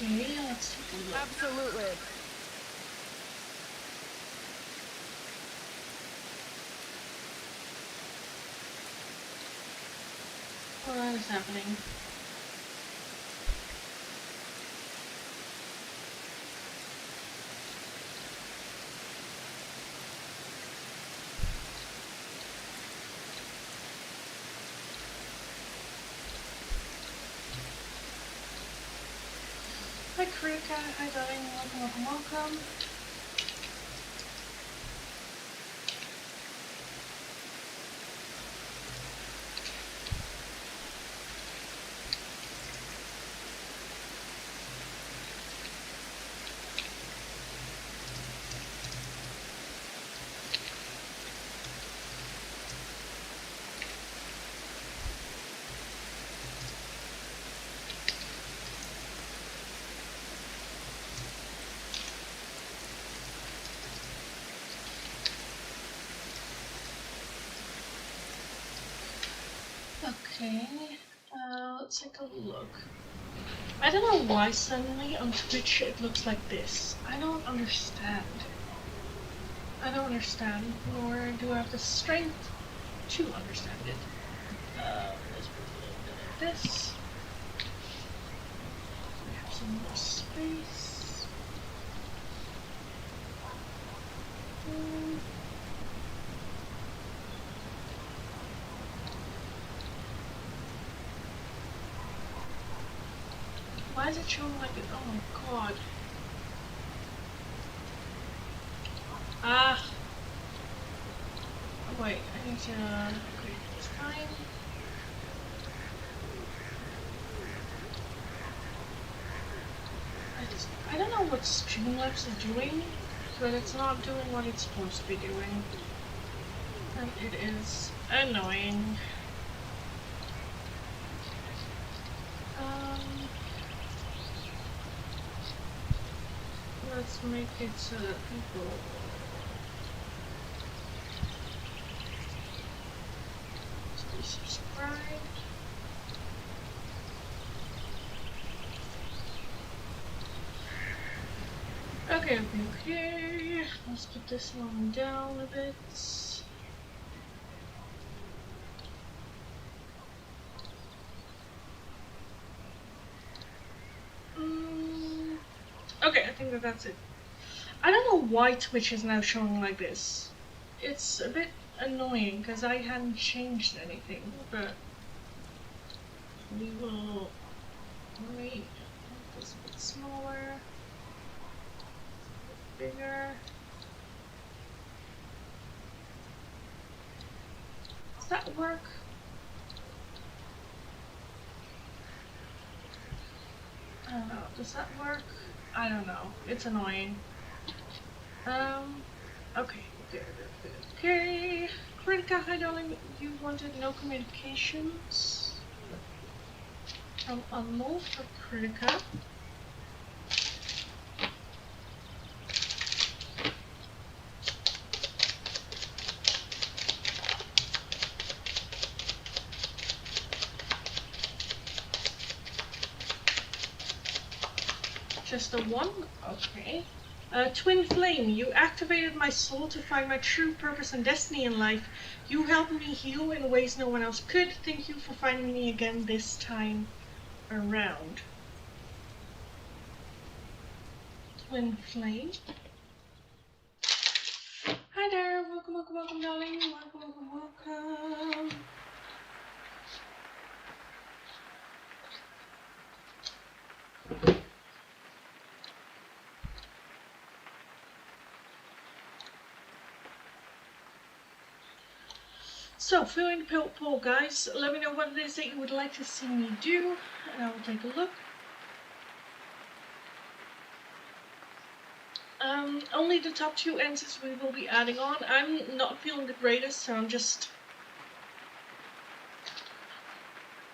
Okay, let's take a look. Absolutely. What is happening? Hi Krika, hi darling, welcome. Okay, let's take a look. I don't know why suddenly on Twitch it looks like this. I don't understand. Nor do I have the strength to understand it. Let's put a little bit of this. We have some more space. Why is it showing like it? Oh my god. Ah. Oh wait, I need to create this time. I don't know what Streamlabs is doing, but it's not doing what it's supposed to be doing. And it is annoying. Let's make it so that people stay subscribed. Okay. Let's put this one down a bit. Okay, I think that's it. I don't know why Twitch is now showing like this. It's a bit annoying because I hadn't changed anything, but we will make this a bit smaller, a bit bigger. Does that work? I don't know. Does that work? I don't know. It's annoying. Okay. Okay. Kritika, hi darling. You wanted no communications from Anmol for Kritika. Just the one? Okay. Twin Flame, you activated my soul to find my true purpose and destiny in life. You helped me heal in ways no one else could. Thank you for finding me again this time around. Twin Flame. Hi there, welcome, darling. Welcome. So, filling the poll, guys. Let me know what it is that you would like to see me do, and I will take a look. Only the top 2 answers we will be adding on. I'm not feeling the greatest, so I'm just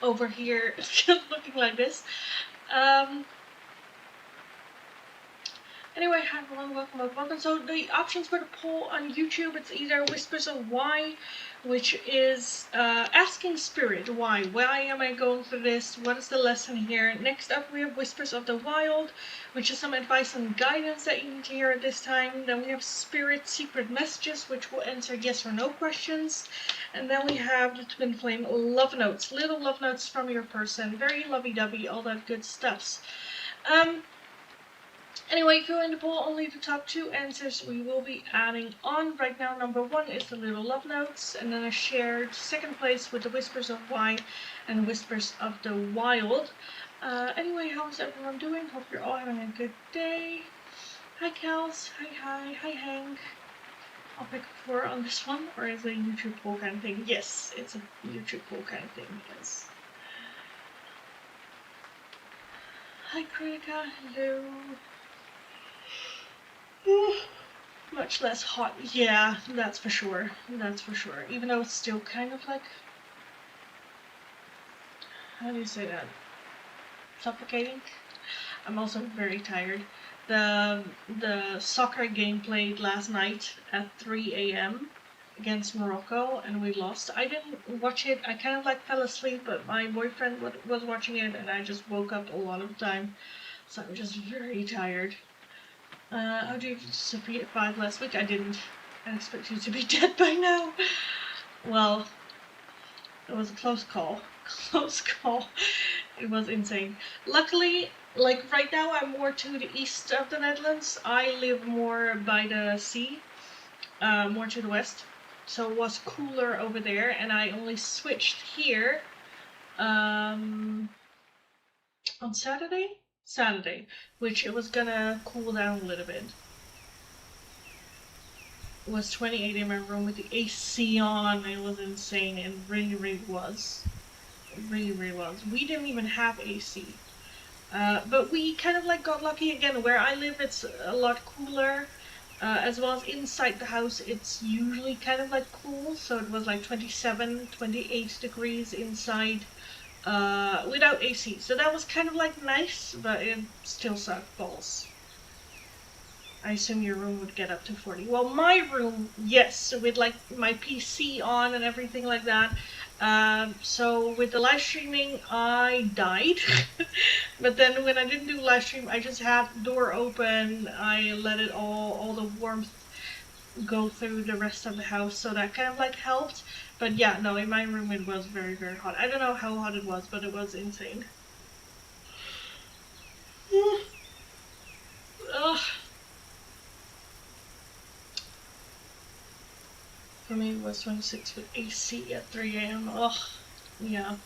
over here looking like this. Anyway, hi everyone, welcome. So the options for the poll on YouTube, it's either Whispers of Why, which is asking spirit, why? Why am I going through this? What is the lesson here? Next up we have Whispers of the Wild, which is some advice and guidance that you need to hear at this time. Then we have Spirit Secret Messages, which will answer yes or no questions. And then we have the Twin Flame Love Notes, little love notes from your person, very lovey-dovey, all that good stuffs. Anyway, if you're in the poll, only the top 2 answers we will be adding on. Right now, number 1 is the Little Love Notes, and then a shared second place with the Whispers of Why and Whispers of the Wild. Anyway, how is everyone doing? Hope you're all having a good day. Hi, Kels. Hi, Hank. I'll pick 4 on this one, or is it a YouTube poll kind of thing? Yes, it's a YouTube poll kind of thing, yes. Hi, Kritika. Hello. Much less hot. Yeah, that's for sure. That's for sure. Even though it's still kind of like, how do you say that? Suffocating. I'm also very tired. The soccer game played last night at 3 a.m. against Morocco, and we lost. I didn't watch it. I kind of like fell asleep, but my boyfriend was watching it, and I just woke up a lot of the time. So I'm just very tired. How do you survive last week? I didn't. I expect you to be dead by now. Well, it was a close call. Close call. It was insane. Luckily, like right now I'm more to the east of the Netherlands. I live more by the sea, more to the west. So it was cooler over there, and I only switched here on Saturday? Saturday, which it was gonna cool down a little bit. It was 28 in my room with the AC on. It was insane. It really was. It really was. We didn't even have AC. But we kind of like got lucky again. Where I live, it's a lot cooler. As well as inside the house, it's usually kind of like cool. So it was like 27, 28 degrees inside without AC. So that was kind of like nice, but it still sucked balls. I assume your room would get up to 40. Well, my room, yes, with like my PC on and everything like that. So with the live streaming, I died. But then when I didn't do live stream, I just had the door open. I let it all the warmth go through the rest of the house. So that kind of like helped. But yeah, no, in my room it was very hot. I don't know how hot it was, but it was insane. Ugh. For me, it was 26 with AC at 3 a.m. Ugh, yeah.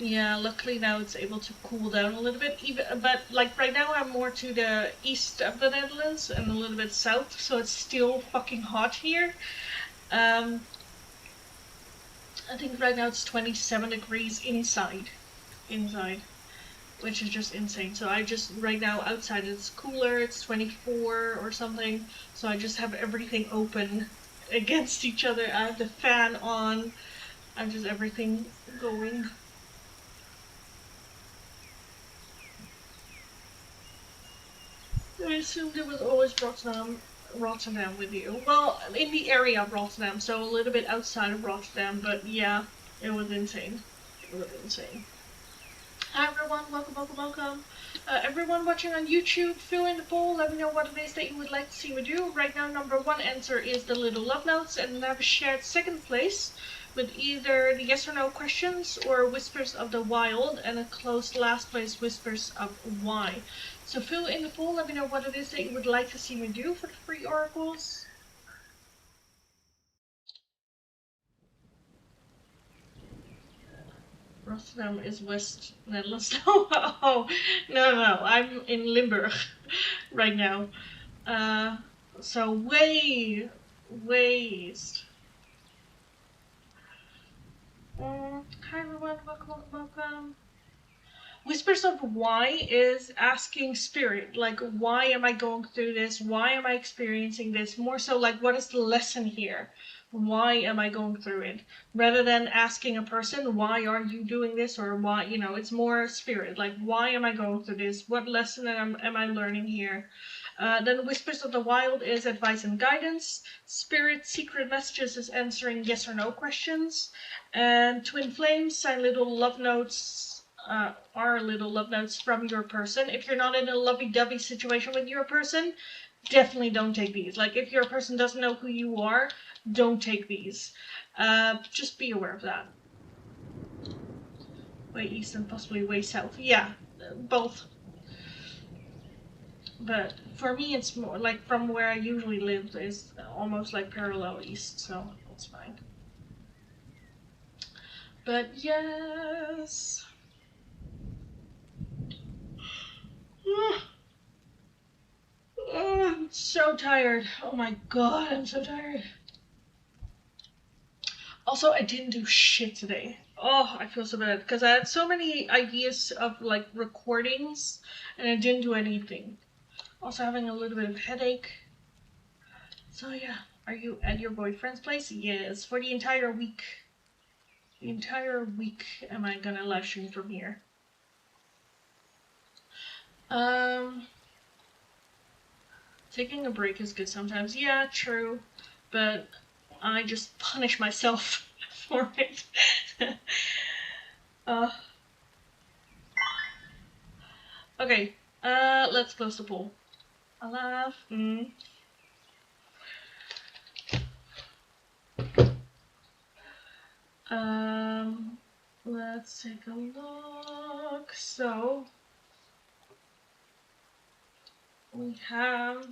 Yeah, luckily now it's able to cool down a little bit. But like right now I'm more to the east of the Netherlands and a little bit south, so it's still fucking hot here. I think right now it's 27 degrees inside, which is just insane. So I just, right now outside it's cooler, it's 24 or something, so I just have everything open against each other. I have the fan on, I have just everything going. I assumed it was always Rotterdam with you. Well, in the area of Rotterdam, so a little bit outside of Rotterdam, but yeah, it was insane. It was insane. Hi everyone, welcome. Everyone watching on YouTube, fill in the poll, let me know what it is that you would like to see me do. Right now, number 1 answer is the Little Love Notes, and I have a shared second place with either the yes or no questions or Whispers of the Wild, and a close last place, Whispers of Why. So fill in the poll, let me know what it is that you would like to see me do for the free oracles. Rotterdam is West Netherlands. Oh, no, I'm in Limburg right now. So way east. Hi everyone, welcome. Whispers of Why is asking spirit, like, why am I going through this? Why am I experiencing this? More so like, what is the lesson here? Why am I going through it? Rather than asking a person, why are you doing this? Or why, it's more spirit. Like, why am I going through this? What lesson am I learning here? Then Whispers of the Wild is advice and guidance. Spirit Secret Messages is answering yes or no questions. And Twin Flames, sign little love notes, are little love notes from your person. If you're not in a lovey-dovey situation with your person, definitely don't take these. Like, if your person doesn't know who you are, don't take these. Just be aware of that. Way east and possibly way south. Yeah, both. But for me, it's more like from where I usually live is almost like parallel east, so it's fine. But yes. I'm so tired. Oh my god, I'm so tired. Also, I didn't do shit today. Oh, I feel so bad because I had so many ideas of like recordings and I didn't do anything. Also having a little bit of headache. So yeah, are you at your boyfriend's place? Yes, for the entire week. The entire week am I gonna live stream from here. Taking a break is good sometimes. Yeah, true. But I just punish myself for it. Okay, let's close the poll. Alive. Let's take a look. So, we have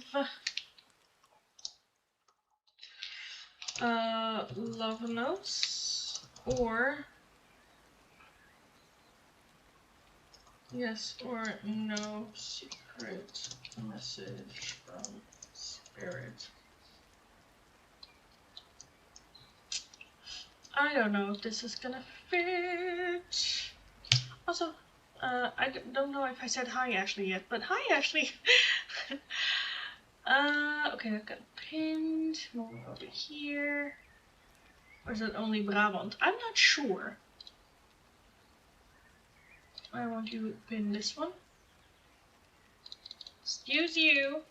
love notes or yes or no secret message from spirit. I don't know if this is gonna fit. Also, I don't know if I said hi Ashley yet, but hi Ashley. Okay, I've got pinned. Move over here. Or is it only Brabant? I'm not sure. I want you to pin this one. Excuse you.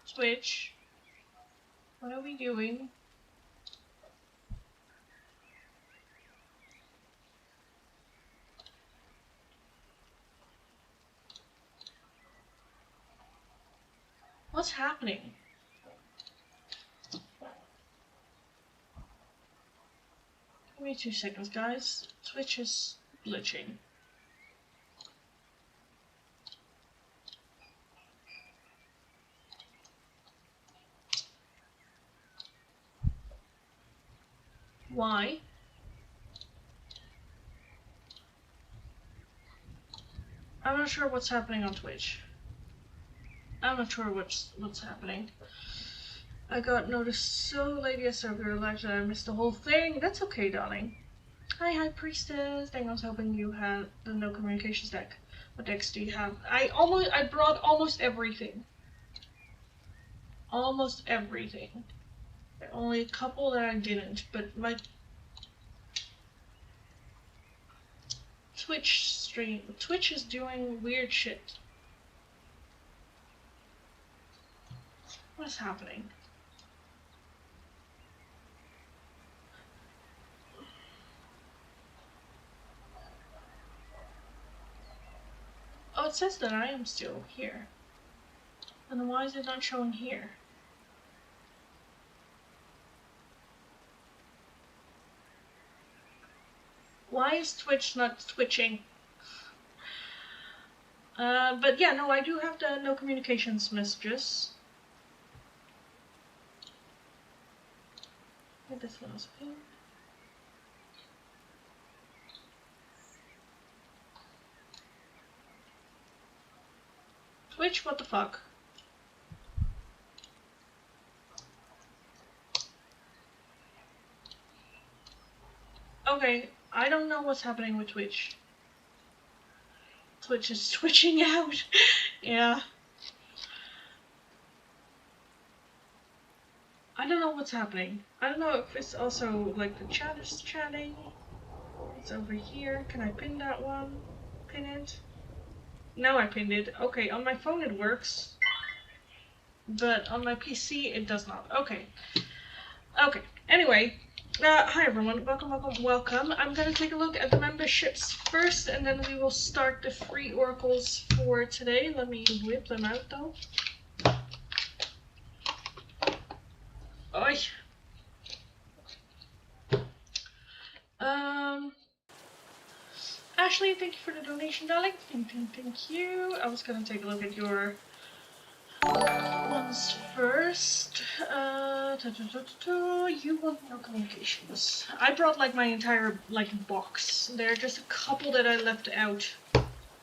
Switch. What are we doing? What's happening? Give me 2 seconds, guys. Twitch is glitching. Why? I'm not sure what's happening on Twitch. I'm not sure what's happening. I got noticed so late yesterday we were live that I missed the whole thing. That's okay, darling. Hi, High Priestess. Dang, I was hoping you had the no communications deck. What decks do you have? I brought almost everything. Almost everything. Only a couple that I didn't, but my Twitch stream. Twitch is doing weird shit. What's happening? Oh, it says that I am still here. And why is it not showing here? Why is Twitch not twitching? But yeah, no, I do have the no communications messages. Yeah, this one was pink. Twitch, what the fuck? Okay, I don't know what's happening with Twitch. Twitch is twitching out. Yeah. I don't know what's happening. I don't know if it's also like the chat is chatting. It's over here. Can I pin that one? Pin it? Now I pinned it. Okay, on my phone it works. But on my PC it does not. Okay. Okay. Anyway, hi everyone. Welcome. I'm gonna take a look at the memberships first, and then we will start the free oracles for today. Let me whip them out though. Oi. Ashley, thank you for the donation, darling. Thank you. I was gonna take a look at your ones first. You want no communications. I brought like my entire box. There are just a couple that I left out.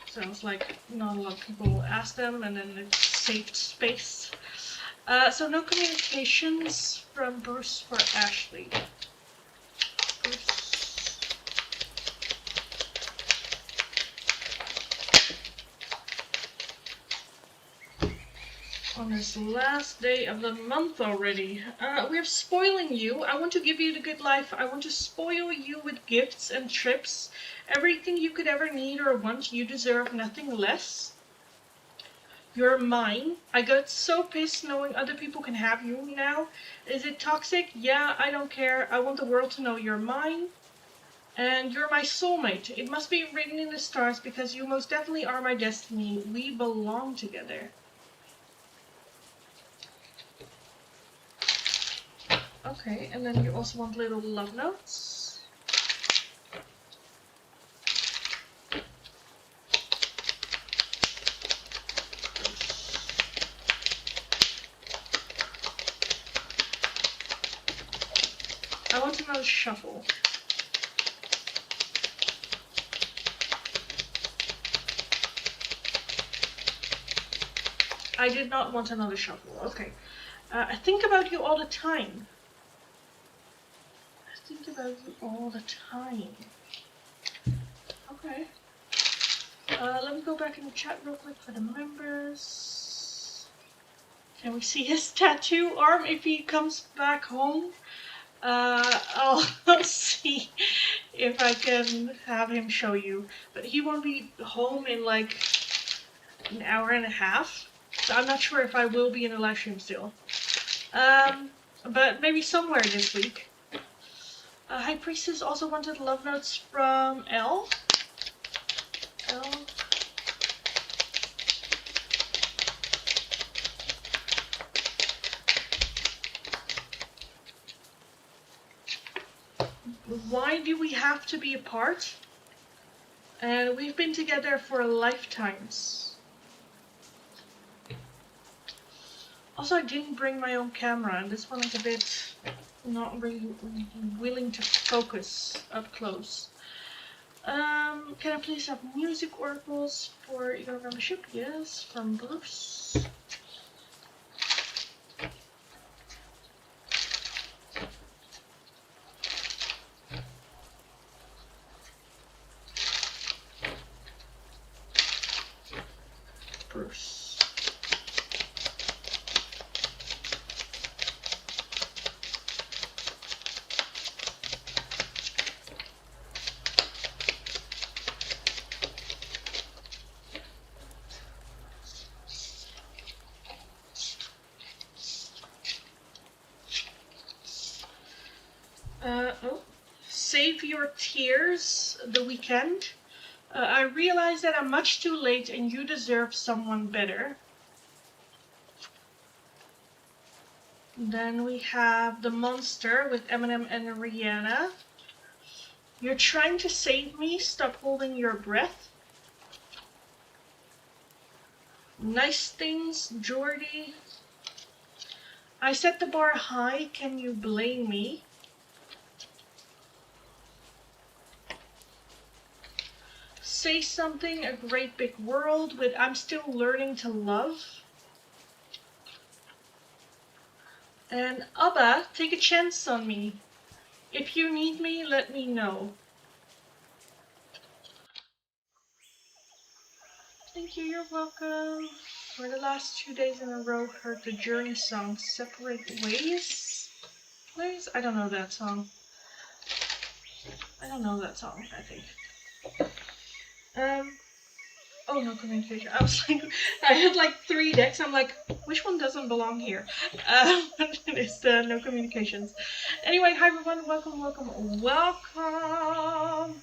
So it's like not a lot of people asked them, and then it saved space. So no communications from Bruce for Ashley. Bruce. On this last day of the month already. We're spoiling you. I want to give you the good life. I want to spoil you with gifts and trips. Everything you could ever need or want. You deserve nothing less. You're mine. I got so pissed knowing other people can have you now. Is it toxic? Yeah, I don't care. I want the world to know you're mine. And you're my soulmate. It must be written in the stars because you most definitely are my destiny. We belong together. Okay, and then you also want little love notes. I want another shuffle. I did not want another shuffle. Okay. I think about you all the time. I think about you all the time. Okay. Let me go back in the chat real quick for the members. Can we see his tattoo arm if he comes back home? I'll see if I can have him show you. But he won't be home in like an hour and a half. So I'm not sure if I will be in a live stream still. But maybe somewhere this week. High Priestess also wanted love notes from L. L. Why do we have to be apart? And we've been together for lifetimes. Also, I didn't bring my own camera, and this one is a bit not really willing to focus up close. Can I please have music oracles for your membership? Yes, from Bruce. Bruce. Save your tears, the weekend. I realize that I'm much too late and you deserve someone better. Then we have The Monster with Eminem and Rihanna. You're trying to save me, stop holding your breath. Nice Things, Jordy. I set the bar high, can you blame me? Say Something, A Great Big World with I'm Still Learning to Love. And ABBA, Take a Chance on Me. If you need me, let me know. Thank you, you're welcome. For the last 2 days in a row, heard the Journey song Separate Ways. Please? I don't know that song. I don't know that song, I think. Oh, no communication. I was like, I had like 3 decks. I'm like, which one doesn't belong here? It's the no communications. Anyway, hi everyone. Welcome, welcome, welcome.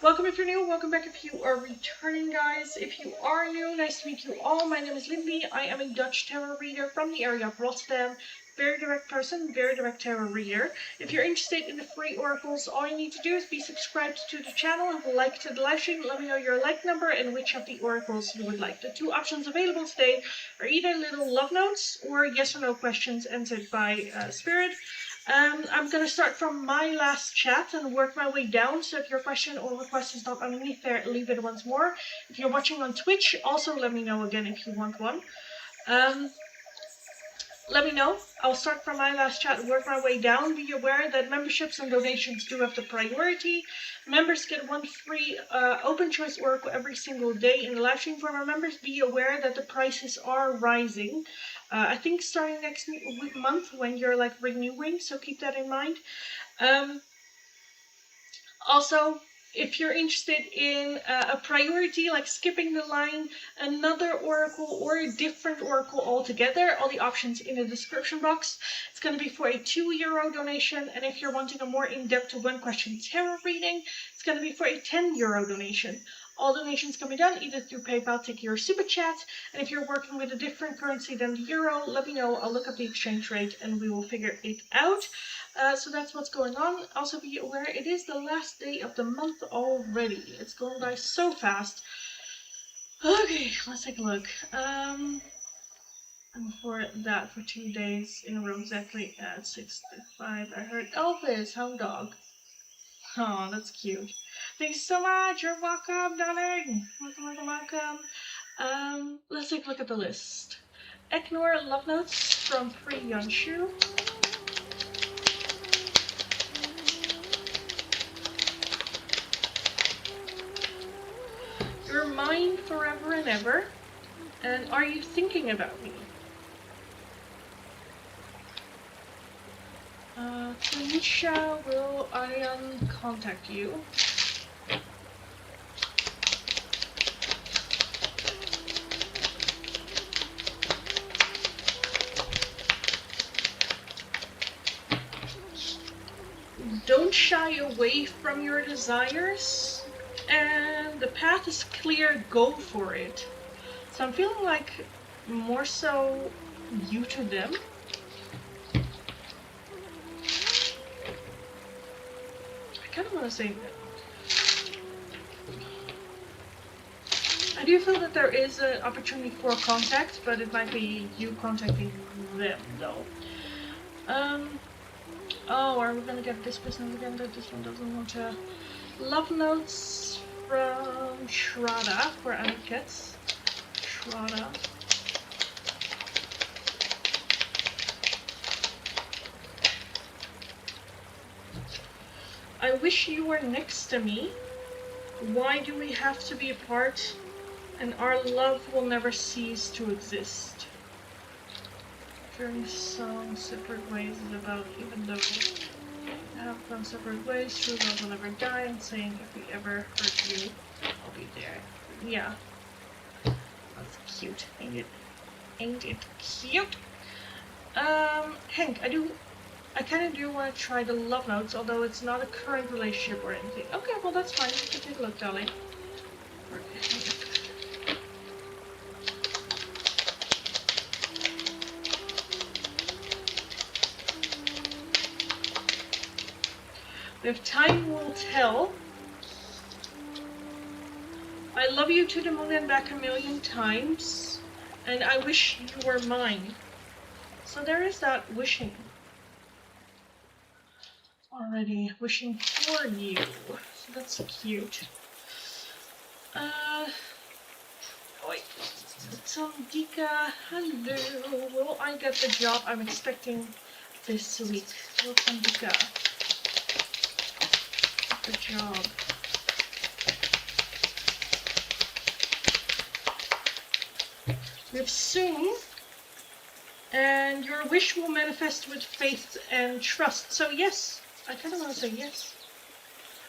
Welcome if you're new, welcome back if you are returning, guys. If you are new, nice to meet you all. My name is Lindy. I am a Dutch tarot reader from the area of Rotterdam. Very direct person, very direct tarot reader. If you're interested in the free oracles, all you need to do is be subscribed to the channel and like to the live stream. Let me know your like number and which of the oracles you would like. The 2 options available today are either little love notes or yes or no questions answered by Spirit. I'm going to start from my last chat and work my way down, so if your question or request is not underneath there, leave it once more. If you're watching on Twitch, also let me know again if you want one. Let me know. I'll start from my last chat and work my way down. Be aware that memberships and donations do have the priority. Members get 1 free open choice oracle every single day in the live stream. For our members, be aware that the prices are rising. I think starting next month when you're like renewing, so keep that in mind. Also, if you're interested in a priority, like skipping the line, another oracle, or a different oracle altogether, all the options in the description box. It's going to be for a €2 donation, and if you're wanting a more in-depth 1-question tarot reading, it's going to be for a €10 donation. All donations can be done either through PayPal, Tiki, or Super Chat, and if you're working with a different currency than the euro, let me know. I'll look up the exchange rate and we will figure it out. So that's what's going on. Also be aware, it is the last day of the month already. It's going by so fast. Okay, let's take a look. And for that, for 2 days in a row, exactly at 6:05, I heard Elvis, hound dog. Oh, that's cute. Thanks so much. You're welcome, darling. Welcome, welcome, welcome. Let's take a look at the list. Ignore love notes from Free Yunshu. You're mine forever and ever. And are you thinking about me? Tanisha, will I contact you? Don't shy away from your desires, and the path is clear, go for it. So I'm feeling like more so you to them. I kind of want to say I do feel that there is an opportunity for contact, but it might be you contacting them though. Oh, are we gonna get this person again? That this one doesn't want to. Love notes from Shraddha for Aniket. Shraddha. I wish you were next to me. Why do we have to be apart? And our love will never cease to exist. During song, separate ways is about even though we have gone separate ways, true love will never die, and saying if we ever hurt you, I'll be there. Yeah. That's cute, ain't it? Ain't it cute? Hank, I kind of do want to try the love notes, although it's not a current relationship or anything. Okay, well that's fine. You can take a look, darling. If time will tell, I love you to the moon and back 1,000,000 times, and I wish you were mine. So there is that wishing. Already wishing for you. So that's cute. Wait. Dika, hello. Will I get the job I'm expecting this week? Welcome, Dika. The job. We have soon And your wish will manifest with faith and trust. So yes, I kind of want to say yes.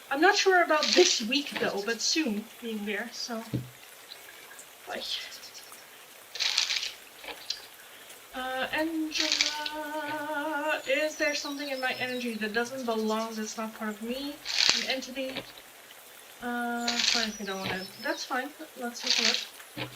I'm not sure about this week though, but soon being there, so... Bye. Angela, is there something in my energy that doesn't belong, that's not part of me? An entity? Fine if you don't want to. That's fine. Let's take a look.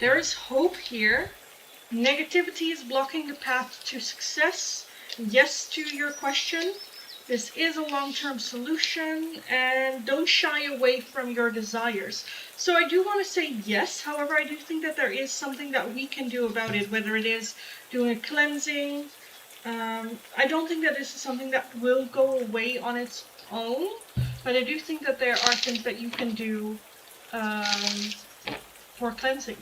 There is hope here. Negativity is blocking the path to success. Yes to your question. This is a long-term solution, and don't shy away from your desires. So I do want to say yes, however I do think that there is something that we can do about it, whether it is doing a cleansing. I don't think that this is something that will go away on its own, but I do think that there are things that you can do for cleansing.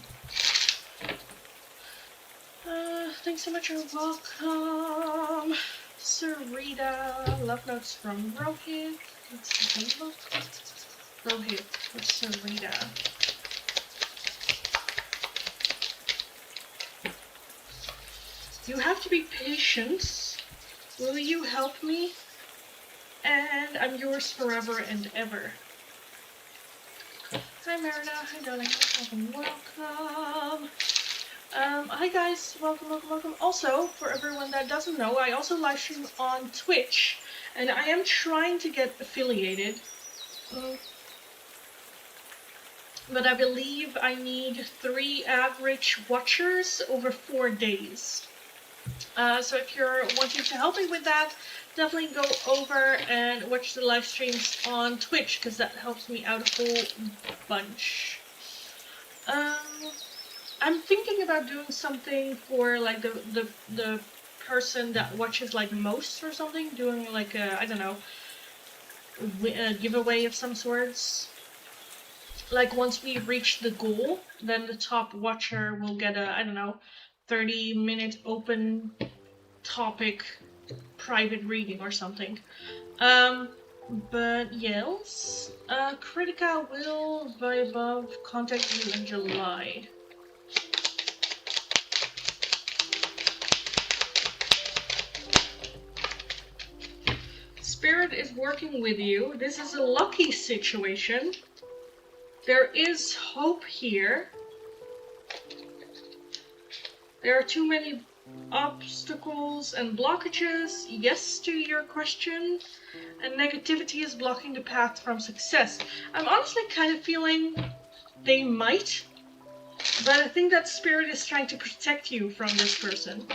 Thanks so much, you're welcome. Sarita, love notes from Rohit. Let's take a look. Rohit for Sarita. You have to be patient. Will you help me? And I'm yours forever and ever. Hi Merida, hi darling, welcome. Hi guys, welcome. Also, for everyone that doesn't know, I also live stream on Twitch, and I am trying to get affiliated. But I believe I need 3 average watchers over 4 days. So if you're wanting to help me with that, definitely go over and watch the live streams on Twitch, because that helps me out a whole bunch. I'm thinking about doing something for like the person that watches like most or something, doing like a, I don't know, a giveaway of some sorts. Like once we reach the goal, then the top watcher will get a, I don't know, 30-minute open topic private reading or something. But yes, Critica will by above contact you in July. Spirit is working with you. This is a lucky situation. There is hope here. There are too many obstacles and blockages. Yes to your question. And negativity is blocking the path from success. I'm honestly kind of feeling they might. But I think that Spirit is trying to protect you from this person.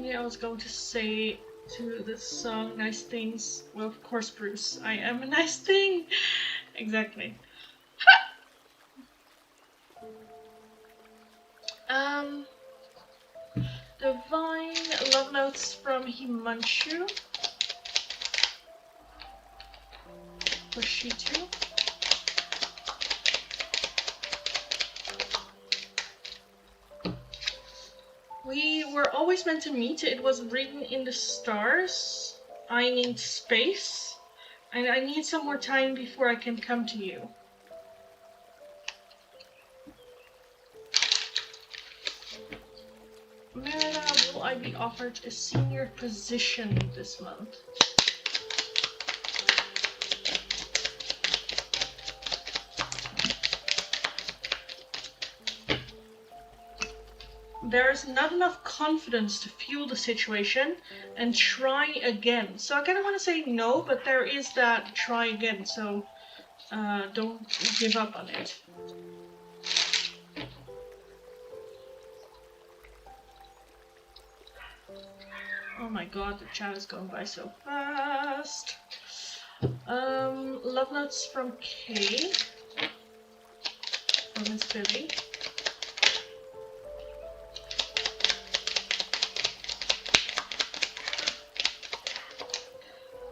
Yeah, I was going to say to this song, nice things. Well, of course, Bruce, I am a nice thing. Exactly. Divine love notes from Himanshu. For Shitu. We were always meant to meet. It was written in the stars. I need space. And I need some more time before I can come to you. Merida, will I be offered a senior position this month? There is not enough confidence to fuel the situation and try again. So I kind of want to say no, but there is that try again, so don't give up on it. Oh my god, the chat is going by so fast. Love notes from Kay. From Miss Billy.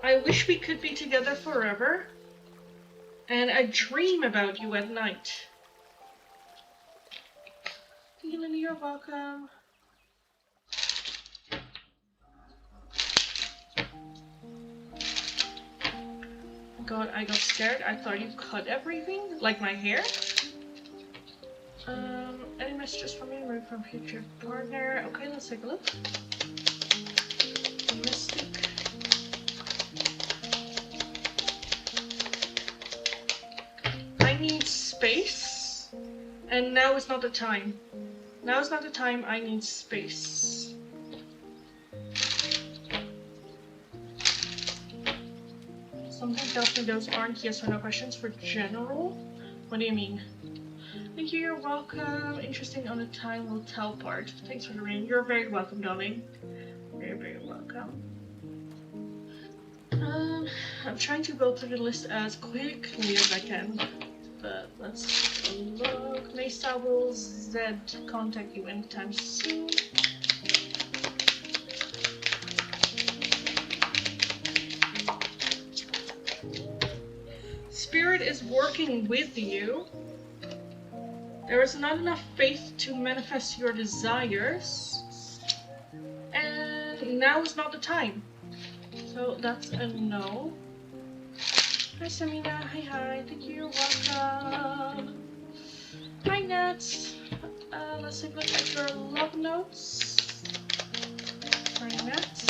I wish we could be together forever, and I dream about you at night. Dylan, you're welcome. God, I got scared. I thought you cut everything, like my hair. Any messages from me? Maybe from future partner. Okay, let's take a look. Mystic. I need space, and now is not the time. Now is not the time. I need space. Something tells me those aren't yes or no questions for general. What do you mean? Thank you, you're welcome. Interesting on the time will tell part. Thanks for the reading. You're very welcome, darling. Very, very welcome. I'm trying to go through the list as quickly as I can. But let's take a look. Maystar will Zed contact you anytime soon. Spirit is working with you. There is not enough faith to manifest your desires. And now is not the time. So that's a no. Hi Samina, hi, thank you, welcome. Hi Nats. Let's take a look at your love notes. Hi Nats.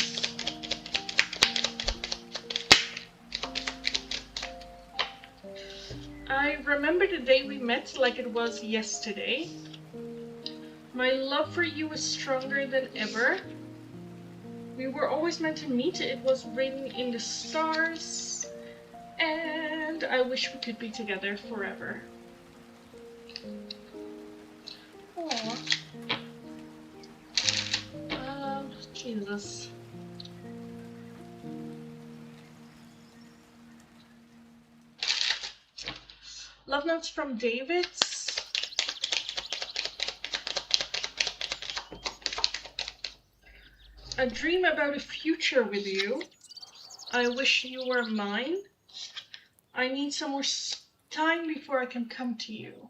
I remember the day we met like it was yesterday. My love for you is stronger than ever. We were always meant to meet. It was written in the stars. And I wish we could be together forever. Aww. Jesus. Love notes from David. A dream about a future with you. I wish you were mine. I need some more time before I can come to you.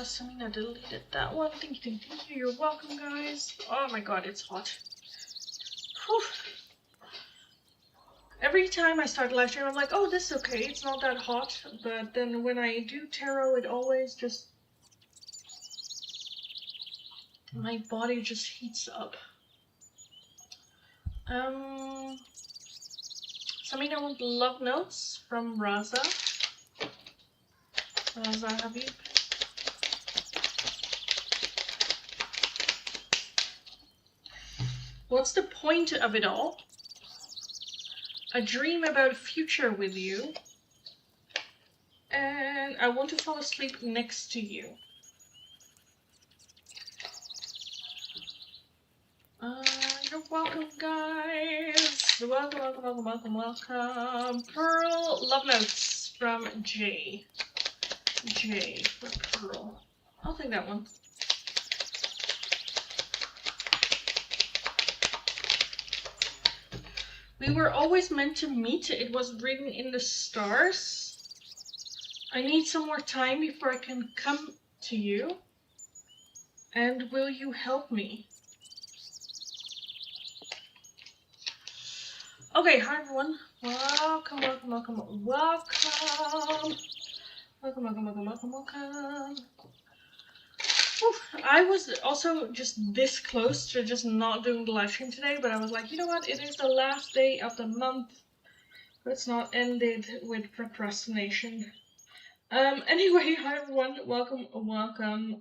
Samina deleted that one. Thank you. You're welcome, guys. Oh my god, it's hot. Whew. Every time I start a live stream, I'm like, oh, this is okay. It's not that hot. But then when I do tarot, it always just... my body just heats up. Samina wants love notes from Raza. Raza Habib. What's the point of it all? A dream about a future with you. And I want to fall asleep next to you. You're welcome, guys. Welcome. Pearl love notes from Jay. Jay for Pearl. I'll take that one. We were always meant to meet. It was written in the stars. I need some more time before I can come to you. And will you help me? Okay, hi everyone. Welcome. I was also just this close to just not doing the live stream today, but I was like, you know what? It is the last day of the month. Let's not end it with procrastination. Anyway, hi everyone. Welcome. Welcome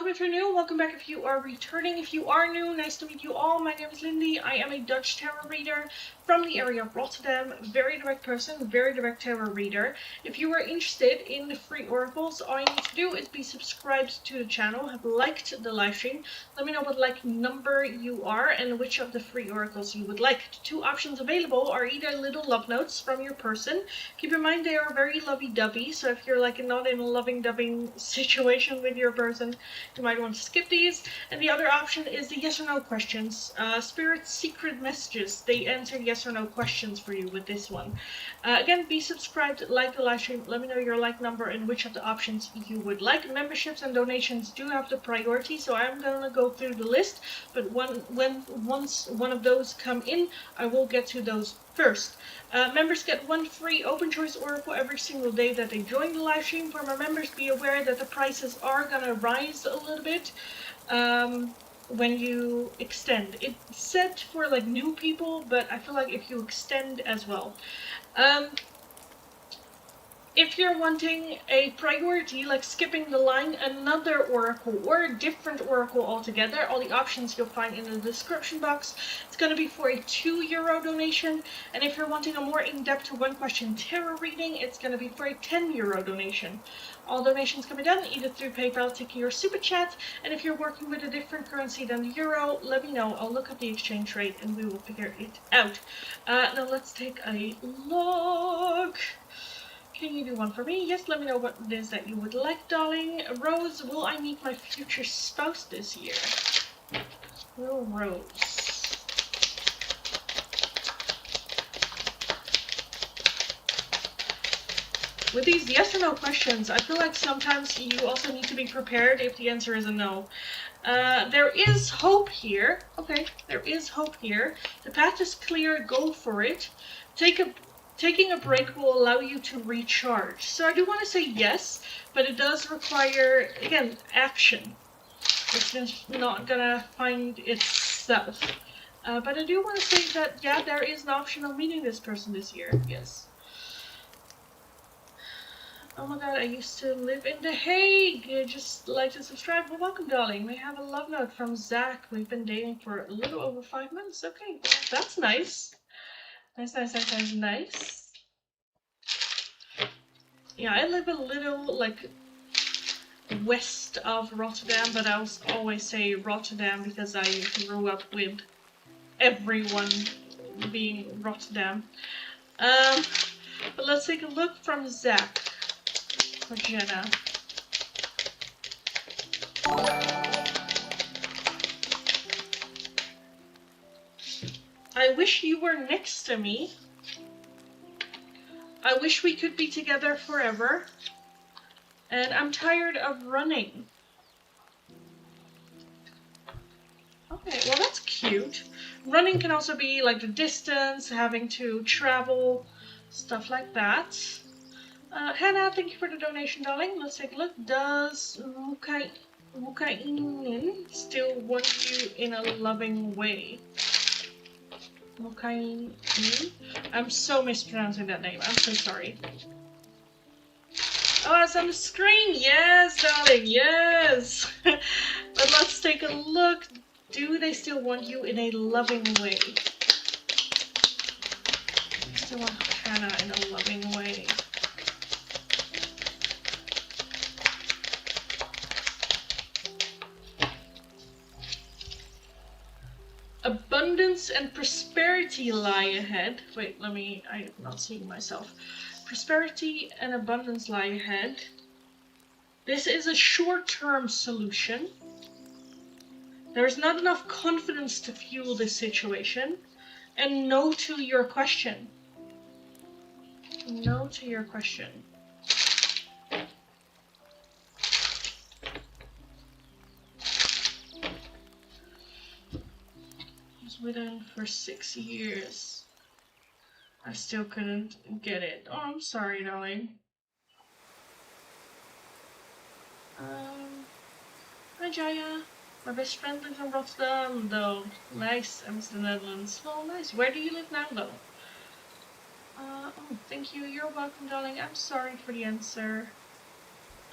if you're new. Welcome back if you are returning. If you are new, nice to meet you all. My name is Lindy. I am a Dutch tarot reader from the area of Rotterdam. Very direct person, very direct tarot reader. If you are interested in the free oracles, all you need to do is be subscribed to the channel, have liked the live stream. Let me know what like number you are and which of the free oracles you would like. The two options available are either little love notes from your person. Keep in mind they are are very lovey-dovey, so if you're like not in a loving-dovey situation with your person, you might want to skip these. And the other option is the yes or no questions. Spirit's secret messages, they answer yes or no questions for you with this one. Again, be subscribed, like the live stream, let me know your like number and which of the options you would like. Memberships and donations do have the priority, so I'm gonna go through the list, but once one of those come in, I will get to those first. Members get one free open choice oracle every single day that they join the live stream. For my members, be aware that the prices are gonna rise a little bit when you extend. It's set for like new people, but I feel like if you extend as well. If you're wanting a priority, like skipping the line, another oracle, or a different oracle altogether, all the options you'll find in the description box. It's going to be for a €2 donation. And if you're wanting a more in-depth one-question tarot reading, it's going to be for a €10 donation. All donations can be done either through PayPal, Tiki, or Super Chat. And if you're working with a different currency than the euro, let me know. I'll look up the exchange rate and we will figure it out. Now let's take a look. Can you do one for me? Yes, let me know what it is that you would like, darling. Rose, will I meet my future spouse this year? Will Rose. With these yes or no questions, I feel like sometimes you also need to be prepared if the answer is a no. There is hope here. Okay, there is hope here. The path is clear, go for it. Taking a break will allow you to recharge. So I do want to say yes, but it does require, again, action. It's just not gonna find itself. But I do want to say that, yeah, there is an option of meeting this person this year. Yes. Oh my god, I used to live in The Hague. Just like to subscribe. Well, welcome, darling. We have a love note from Zach. We've been dating for a little over 5 months. Okay, well, that's nice. Nice. Yeah, I live a little, like, west of Rotterdam, but I always say Rotterdam because I grew up with everyone being Rotterdam. But let's take a look from Zach for Jenna. I wish you were next to me. I wish we could be together forever. And I'm tired of running. Okay, well that's cute. Running can also be like the distance, having to travel, stuff like that. Hannah, thank you for the donation, darling. Let's take a look. Does Mukainin still want you in a loving way? Mukainin? I'm so mispronouncing that name. I'm so sorry. Oh, it's on the screen! Yes, darling, yes! But let's take a look. Do they still want you in a loving way? They still want Hannah in a loving way. Abundance and prosperity lie ahead. Wait, I'm not seeing myself. Prosperity and abundance lie ahead. This is a short-term solution. There's not enough confidence to fuel this situation. And no to your question. No to your question. I was with him for 6 years. I still couldn't get it. Oh, I'm sorry, darling. Hi, Jaya. My best friend lives in Rotterdam, though. Nice. I miss the Netherlands. Oh, nice. Where do you live now, though? Oh, thank you. You're welcome, darling. I'm sorry for the answer.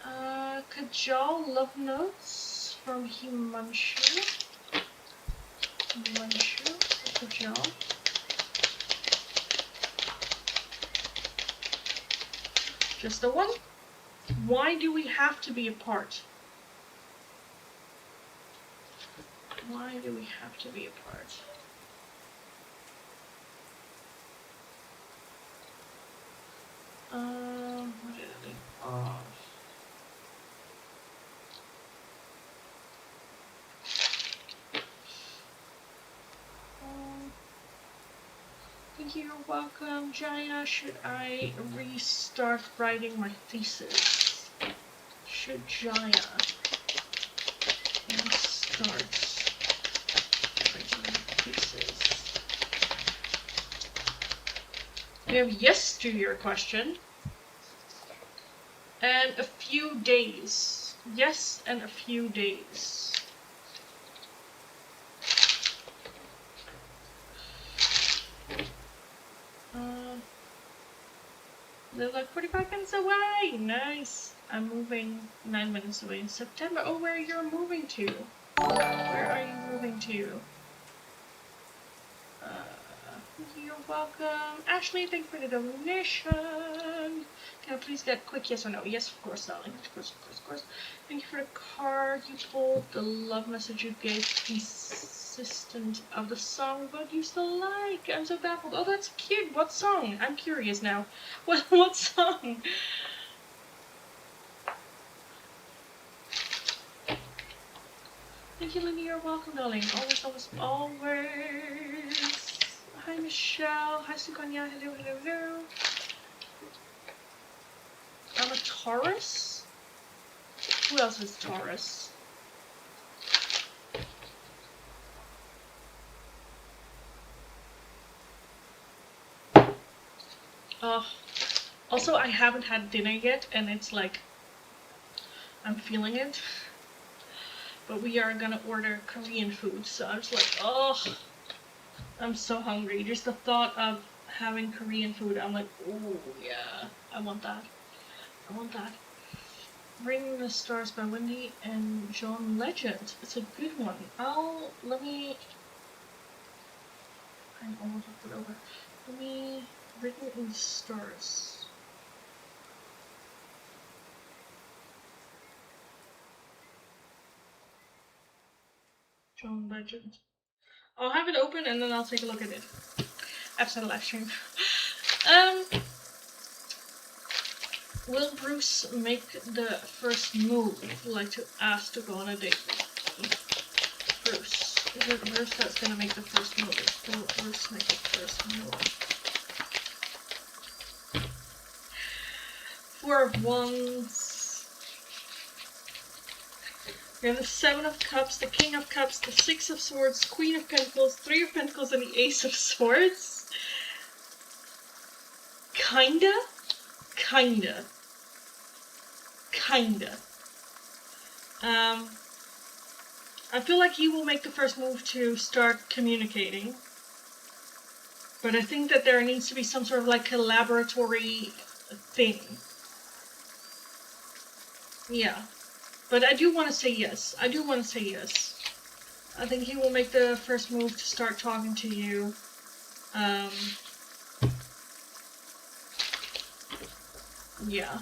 Kajal love notes from Himanshu. Kajal. Just the one? Why do we have to be apart? Why do we have to be apart? What did I leave off? Thank you, you're welcome, Jaya. Should I restart writing my thesis? Should Jaya restart writing my thesis? We have yes to your question. And a few days. Yes, and a few days. They're like 45 minutes away! Nice! I'm moving 9 minutes away in September. Oh, where you're moving to? Where are you moving to? You're welcome. Ashley, thank you for the donation. Can I please get a quick yes or no? Yes, of course, darling. Of course, of course, of course. Thank you for the card you pulled, the love message you gave, consistent of the song, but you still like. I'm so baffled. Oh, that's cute. What song? I'm curious now. What song? Thank you, Lindy. You're welcome, darling. Always, always, always. Hi, Michelle. Hi, Sukanya. Hello, hello, hello. I'm a Taurus? Who else is Taurus? Also, I haven't had dinner yet, and it's like, I'm feeling it. But we are gonna order Korean food, so I'm just like, oh, I'm so hungry. Just the thought of having Korean food, I'm like, oh yeah, I want that. I want that. Ring the Stars by Wendy and John Legend. It's a good one. Let me, I'm almost put over. Let me, Written in Stars. John Legend. I'll have it open and then I'll take a look at it after the live stream. Will Bruce make the first move? Like to ask to go on a date with me? Bruce. Is it Bruce that's gonna make the first move? Will Bruce make the first move? Four of Wands. We have the Seven of Cups, the King of Cups, the Six of Swords, Queen of Pentacles, Three of Pentacles, and the Ace of Swords. Kinda. I feel like he will make the first move to start communicating. But I think that there needs to be some sort of like collaboratory thing. Yeah. But I do want to say yes. I think he will make the first move to start talking to you. Yeah.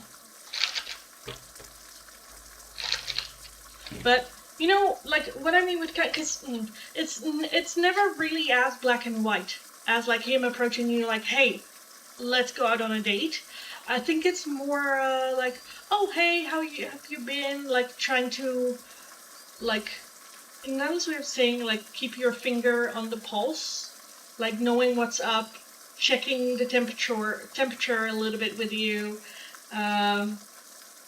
But, you know, like, what I mean with because it's never really as black and white as, like, him approaching you like, hey, let's go out on a date. I think it's more, like, oh, hey, have you been, like, trying to, like, another way of saying, like, keep your finger on the pulse, like, knowing what's up, checking the temperature a little bit with you,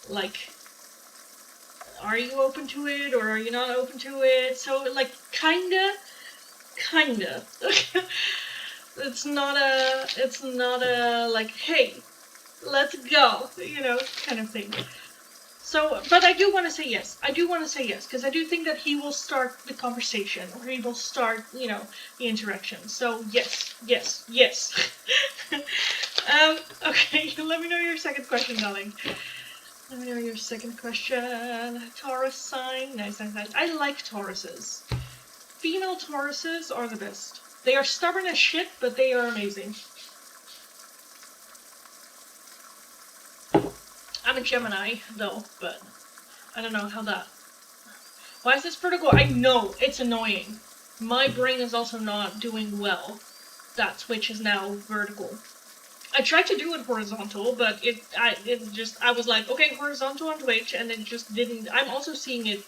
like, are you open to it or are you not open to it? So, like, kinda. It's not a, like, hey, let's go, you know, kind of thing. So, but I do want to say yes. Because I do think that he will start the conversation, or he will start, you know, the interaction. So, yes. Okay, let me know your second question, darling. Let me know your second question. Taurus sign. Nice. I like Tauruses. Female Tauruses are the best. They are stubborn as shit, but they are amazing. I'm a Gemini, though, but I don't know how that... Why is this vertical? I know, it's annoying. My brain is also not doing well. That switch is now vertical. I tried to do it horizontal, but I was like, okay, horizontal on Twitch, and it just didn't. I'm also seeing it.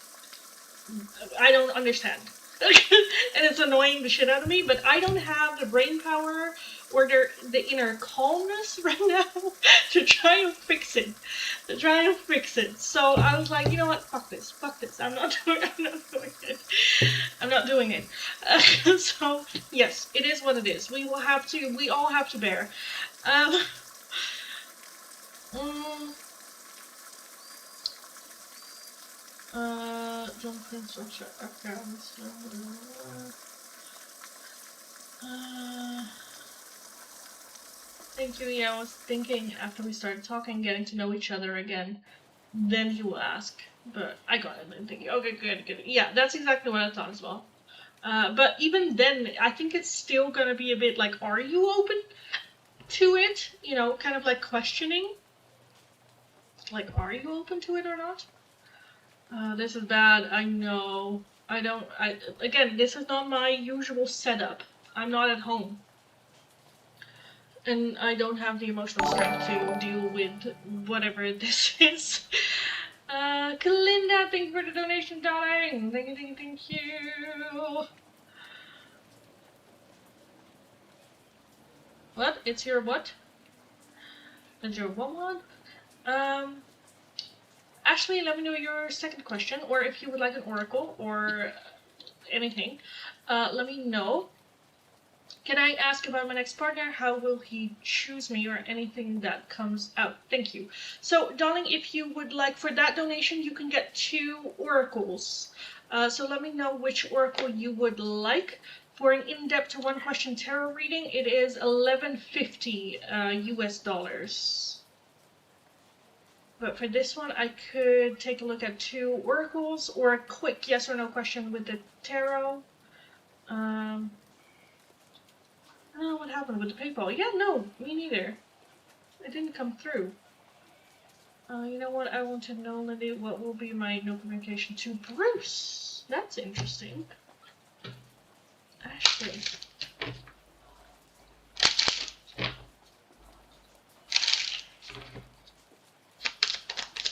I don't understand. And it's annoying the shit out of me, but I don't have the brain power or the inner calmness right now to try and fix it. So I was like, you know what? Fuck this. I'm not doing it. I'm not doing it. So yes, it is what it is. We all have to bear. Um, mm, John Prince accounts. Thank you. Yeah, I was thinking after we started talking, getting to know each other again, then he will ask. But I got it and thinking, okay, good. Yeah, that's exactly what I thought as well. But even then, I think it's still gonna be a bit like, are you open to it? You know, kind of like questioning. Like, are you open to it or not? This is bad, I know. Again, this is not my usual setup. I'm not at home. And I don't have the emotional strength to deal with whatever this is. Kalinda, thank you for the donation, darling. Thank you. What? It's your what? It's your what? Ashley, let me know your second question, or if you would like an oracle or anything, let me know. Can I ask about my next partner? How will he choose me, or anything that comes out? Thank you. So, darling, if you would like, for that donation, you can get 2 oracles. So let me know which oracle you would like. For an in-depth 1-question tarot reading, it is $11.50 US dollars. But for this one, I could take a look at 2 oracles or a quick yes or no question with the tarot. I don't know what happened with the PayPal. Yeah, no, me neither. It didn't come through. You know what? I want to know, Lindy, what will be my notification to Bruce? That's interesting. Ashley.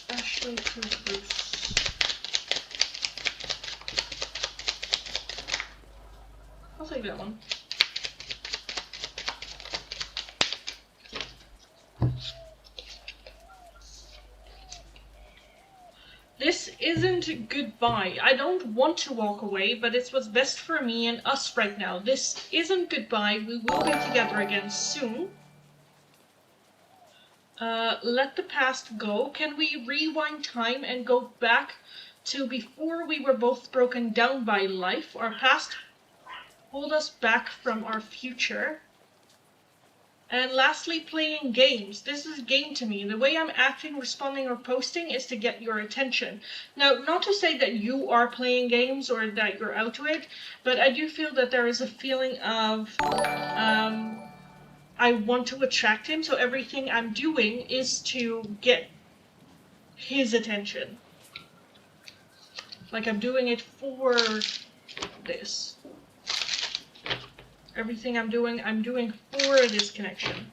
Ashley to Bruce. I'll take that one. This isn't goodbye. I don't want to walk away, but it's what's best for me and us right now. This isn't goodbye. We will be together again soon. Let the past go. Can we rewind time and go back to before we were both broken down by life? Our past hold us back from our future. And lastly, playing games. This is a game to me. The way I'm acting, responding, or posting is to get your attention. Now, not to say that you are playing games or that you're out to it, but I do feel that there is a feeling of, I want to attract him, so everything I'm doing is to get his attention. Like I'm doing it for this. Everything I'm doing for this connection.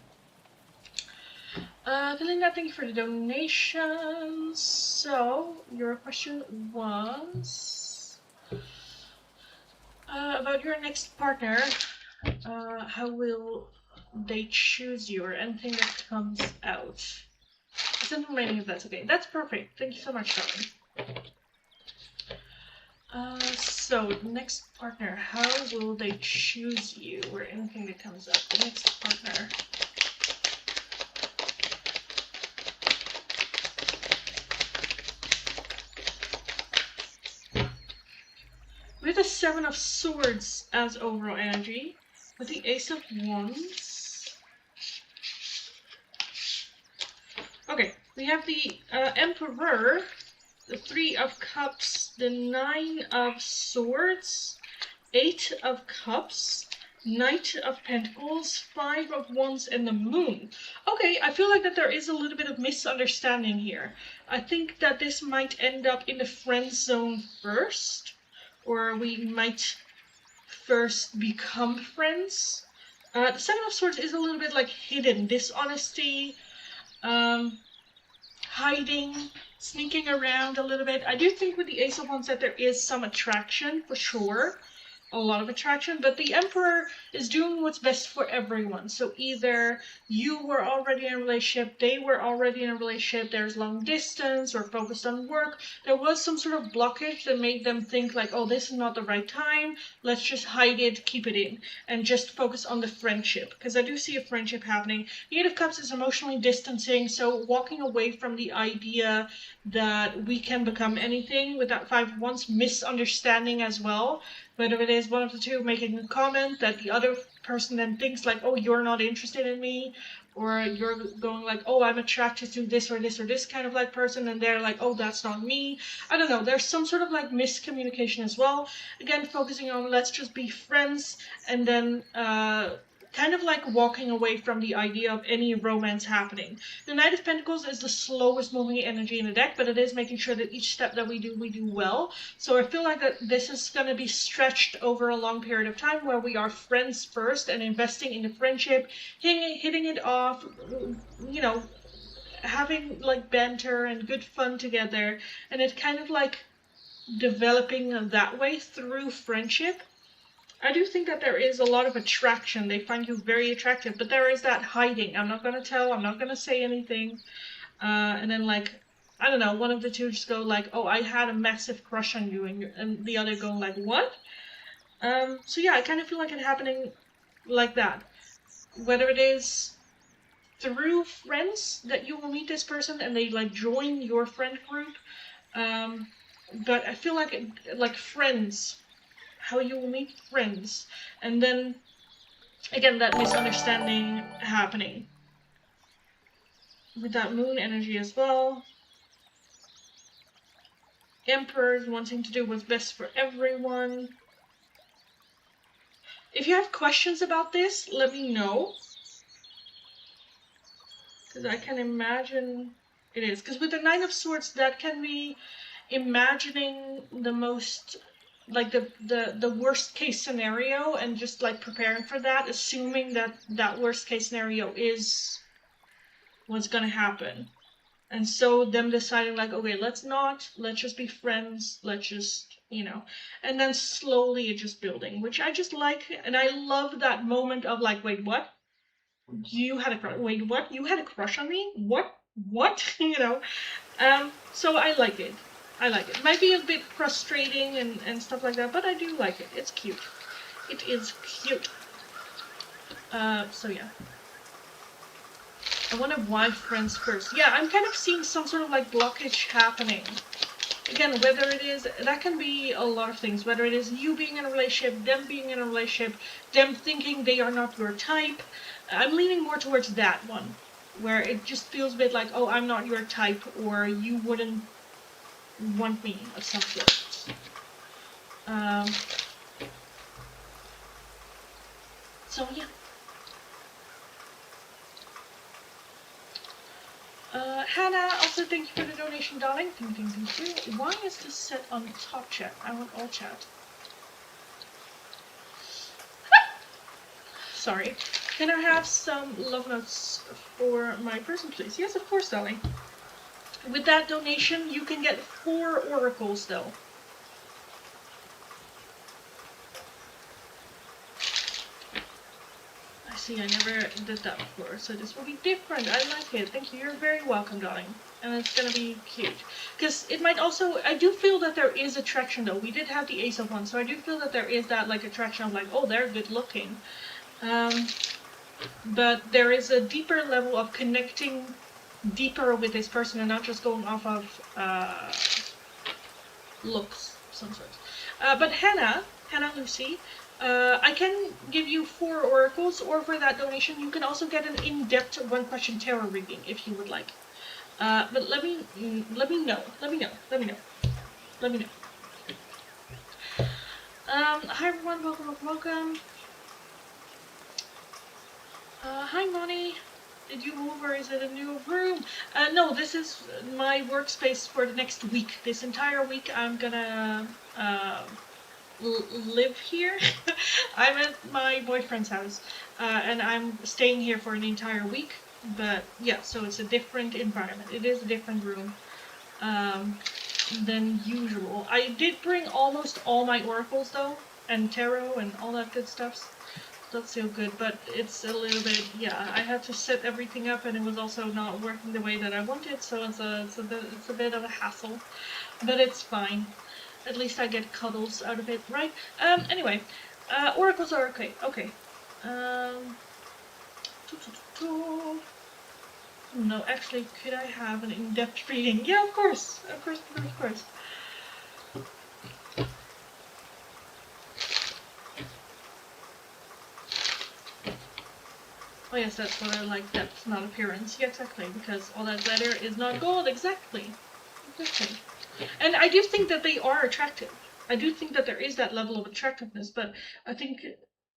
Kalinda, thank you for the donations. So, your question was about your next partner. How will they choose you, or anything that comes out? It's in remaining if that's okay. That's perfect. Thank you so much, darling. So, next partner, how will they choose you, or anything that comes up? The next partner. With the 7 of Swords as overall energy, with the Ace of Wands. Okay, we have the Emperor, the 3 of Cups, the 9 of Swords, 8 of Cups, Knight of Pentacles, 5 of Wands, and the Moon. Okay, I feel like that there is a little bit of misunderstanding here. I think that this might end up in the friend zone first, or we might first become friends. The Seven of Swords is a little bit like hidden, dishonesty, hiding, sneaking around a little bit. I do think with the Ace of Wands that there is some attraction for sure. A lot of attraction, but the Emperor is doing what's best for everyone. So either you were already in a relationship, they were already in a relationship, there's long distance or focused on work. There was some sort of blockage that made them think like, oh, this is not the right time. Let's just hide it, keep it in, and just focus on the friendship. Because I do see a friendship happening. The Eight of Cups is emotionally distancing, so walking away from the idea that we can become anything. With that Five of Wands, misunderstanding as well. Whether it is one of the two making a comment that the other person then thinks like, oh, you're not interested in me, or you're going like, oh, I'm attracted to this or this or this kind of like person, and they're like, oh, that's not me. I don't know, there's some sort of like miscommunication as well. Again, focusing on let's just be friends, and then kind of like walking away from the idea of any romance happening. The Knight of Pentacles is the slowest moving energy in the deck, but it is making sure that each step that we do well. So I feel like that this is going to be stretched over a long period of time where we are friends first and investing in the friendship, hitting it off, you know, having like banter and good fun together, and it kind of like developing that way through friendship. I do think that there is a lot of attraction. They find you very attractive, but there is that hiding. I'm not going to tell, I'm not going to say anything. And then like, I don't know, one of the two just go like, oh, I had a massive crush on you, and the other going like, what? So yeah, I kind of feel like it happening like that. Whether it is through friends that you will meet this person and they like join your friend group. But I feel like friends, how you will meet friends, and then again that misunderstanding happening with that moon energy as well. Emperors wanting to do what's best for everyone. If you have questions about this, let me know, because I can imagine it is. Because with the Nine of Swords, that can be imagining the most, like the worst case scenario, and just like preparing for that, assuming that that worst case scenario is what's gonna happen. And so them deciding like, okay, let's just be friends, let's just, you know, and then slowly it's just building, which I just like. And I love that moment of like, wait, what? You had a crush? Wait, what? You had a crush on me? What? You know? So I like it. I like it. Might be a bit frustrating and stuff like that, but I do like it. It's cute. It is cute. So yeah. I wonder why friends first. Yeah, I'm kind of seeing some sort of like blockage happening. Again, whether it is, that can be a lot of things. Whether it is you being in a relationship, them being in a relationship, them thinking they are not your type. I'm leaning more towards that one, where it just feels a bit like, oh, I'm not your type, or you wouldn't want me of some sort. So yeah. Hannah, also thank you for the donation, darling. Thank you. Why is this set on top chat? I want all chat. Sorry. Can I have some love notes for my person, please? Yes, of course, darling. With that donation, you can get 4 oracles, though. See, I never did that before, so this will be different. I like it. Thank you. You're very welcome, darling. And it's gonna be cute. Because it might also, I do feel that there is attraction, though. We did have the Ace of Wands, so I do feel that there is that, like, attraction of, like, oh, they're good looking. But there is a deeper level of connecting deeper with this person and not just going off of looks, some sort. But Hannah Lucy, I can give you 4 oracles, or for that donation, you can also get an in-depth 1-question tarot reading if you would like. But let me know. Hi everyone, welcome. Hi Monty. Did you move, or is it a new room? No, this is my workspace for the next week. This entire week I'm gonna live here. I'm at my boyfriend's house, and I'm staying here for an entire week. But yeah, so it's a different environment. It is a different room than usual. I did bring almost all my oracles though, and tarot and all that good stuff. That's still good, but it's a little bit, yeah, I had to set everything up and it was also not working the way that I wanted, so it's a bit of a hassle, but it's fine. At least I get cuddles out of it, right? Anyway, oracles are okay. Okay. Um, no, actually, could I have an in-depth reading? Yeah, of course. Of course, of course. Oh yes, that's what I like, depth, not appearance. Yeah, exactly, because all that glitter is not gold, exactly. Exactly. And I do think that they are attractive. I do think that there is that level of attractiveness, but I think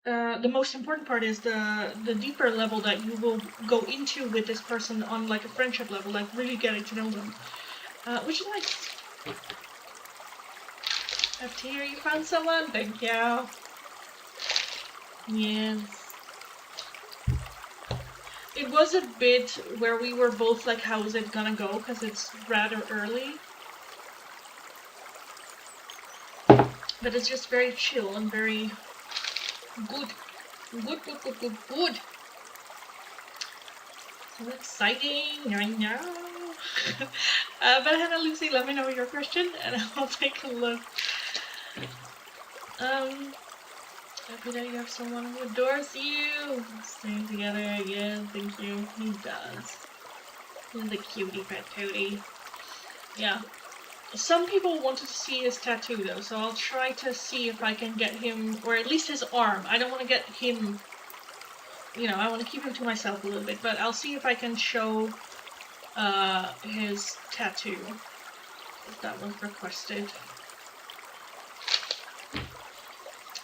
the most important part is the deeper level that you will go into with this person on like a friendship level, like really getting to know them, which is nice. After here, you found someone. Thank you. Yes. It was a bit where we were both like, how is it gonna go? Because it's rather early. But it's just very chill and very good. Good, good, good, good, good. So exciting, I know. But Hannah Lucy, let me know your question and I'll take a look. Happy that you have someone who adores you. Staying together again, thank you. He does. He's a cutie patootie. Yeah. Some people wanted to see his tattoo though, so I'll try to see if I can get him, or at least his arm. I don't want to get him, you know, I want to keep him to myself a little bit, but I'll see if I can show his tattoo, if that was requested.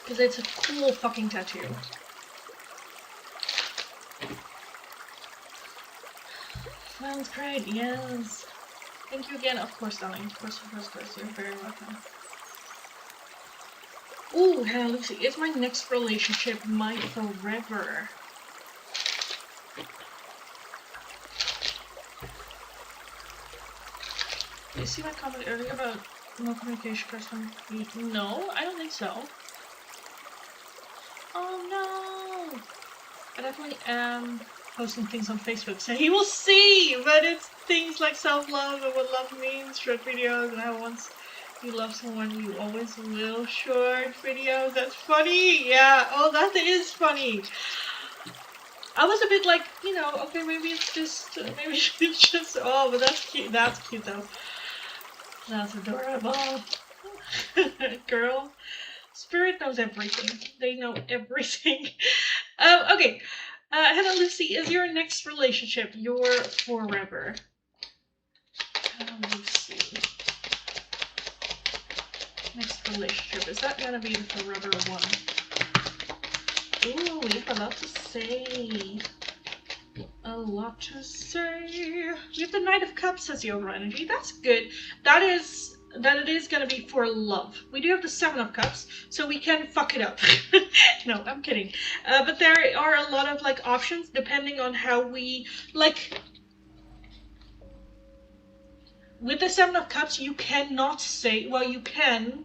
Because it's a cool fucking tattoo. Sounds great, yes. Thank you again, of course, darling. Of course, you're very welcome. Ooh, Hannah Lucy, is my next relationship my forever? Did you see my comment earlier about no communication question? No, I don't think so. Oh no! I definitely am posting things on Facebook, so he will see! But it's things like self-love and what love means, short videos, and how once you love someone, you always will. Short videos, that's funny! Yeah, oh, that is funny! I was a bit like, you know, okay, maybe it's just, oh, but that's cute though. That's adorable. Girl. Spirit knows everything. They know everything. Okay. Hannah Lucy, is your next relationship your forever? Hannah Lucy. Next relationship. Is that gonna be the forever one? Ooh, we have a lot to say. A lot to say. We have the Knight of Cups as your energy. That's good. That it is gonna be for love. We do have the Seven of Cups, so we can fuck it up. No, I'm kidding. But there are a lot of like options depending on how we like. With the Seven of Cups, you cannot say, well, you can,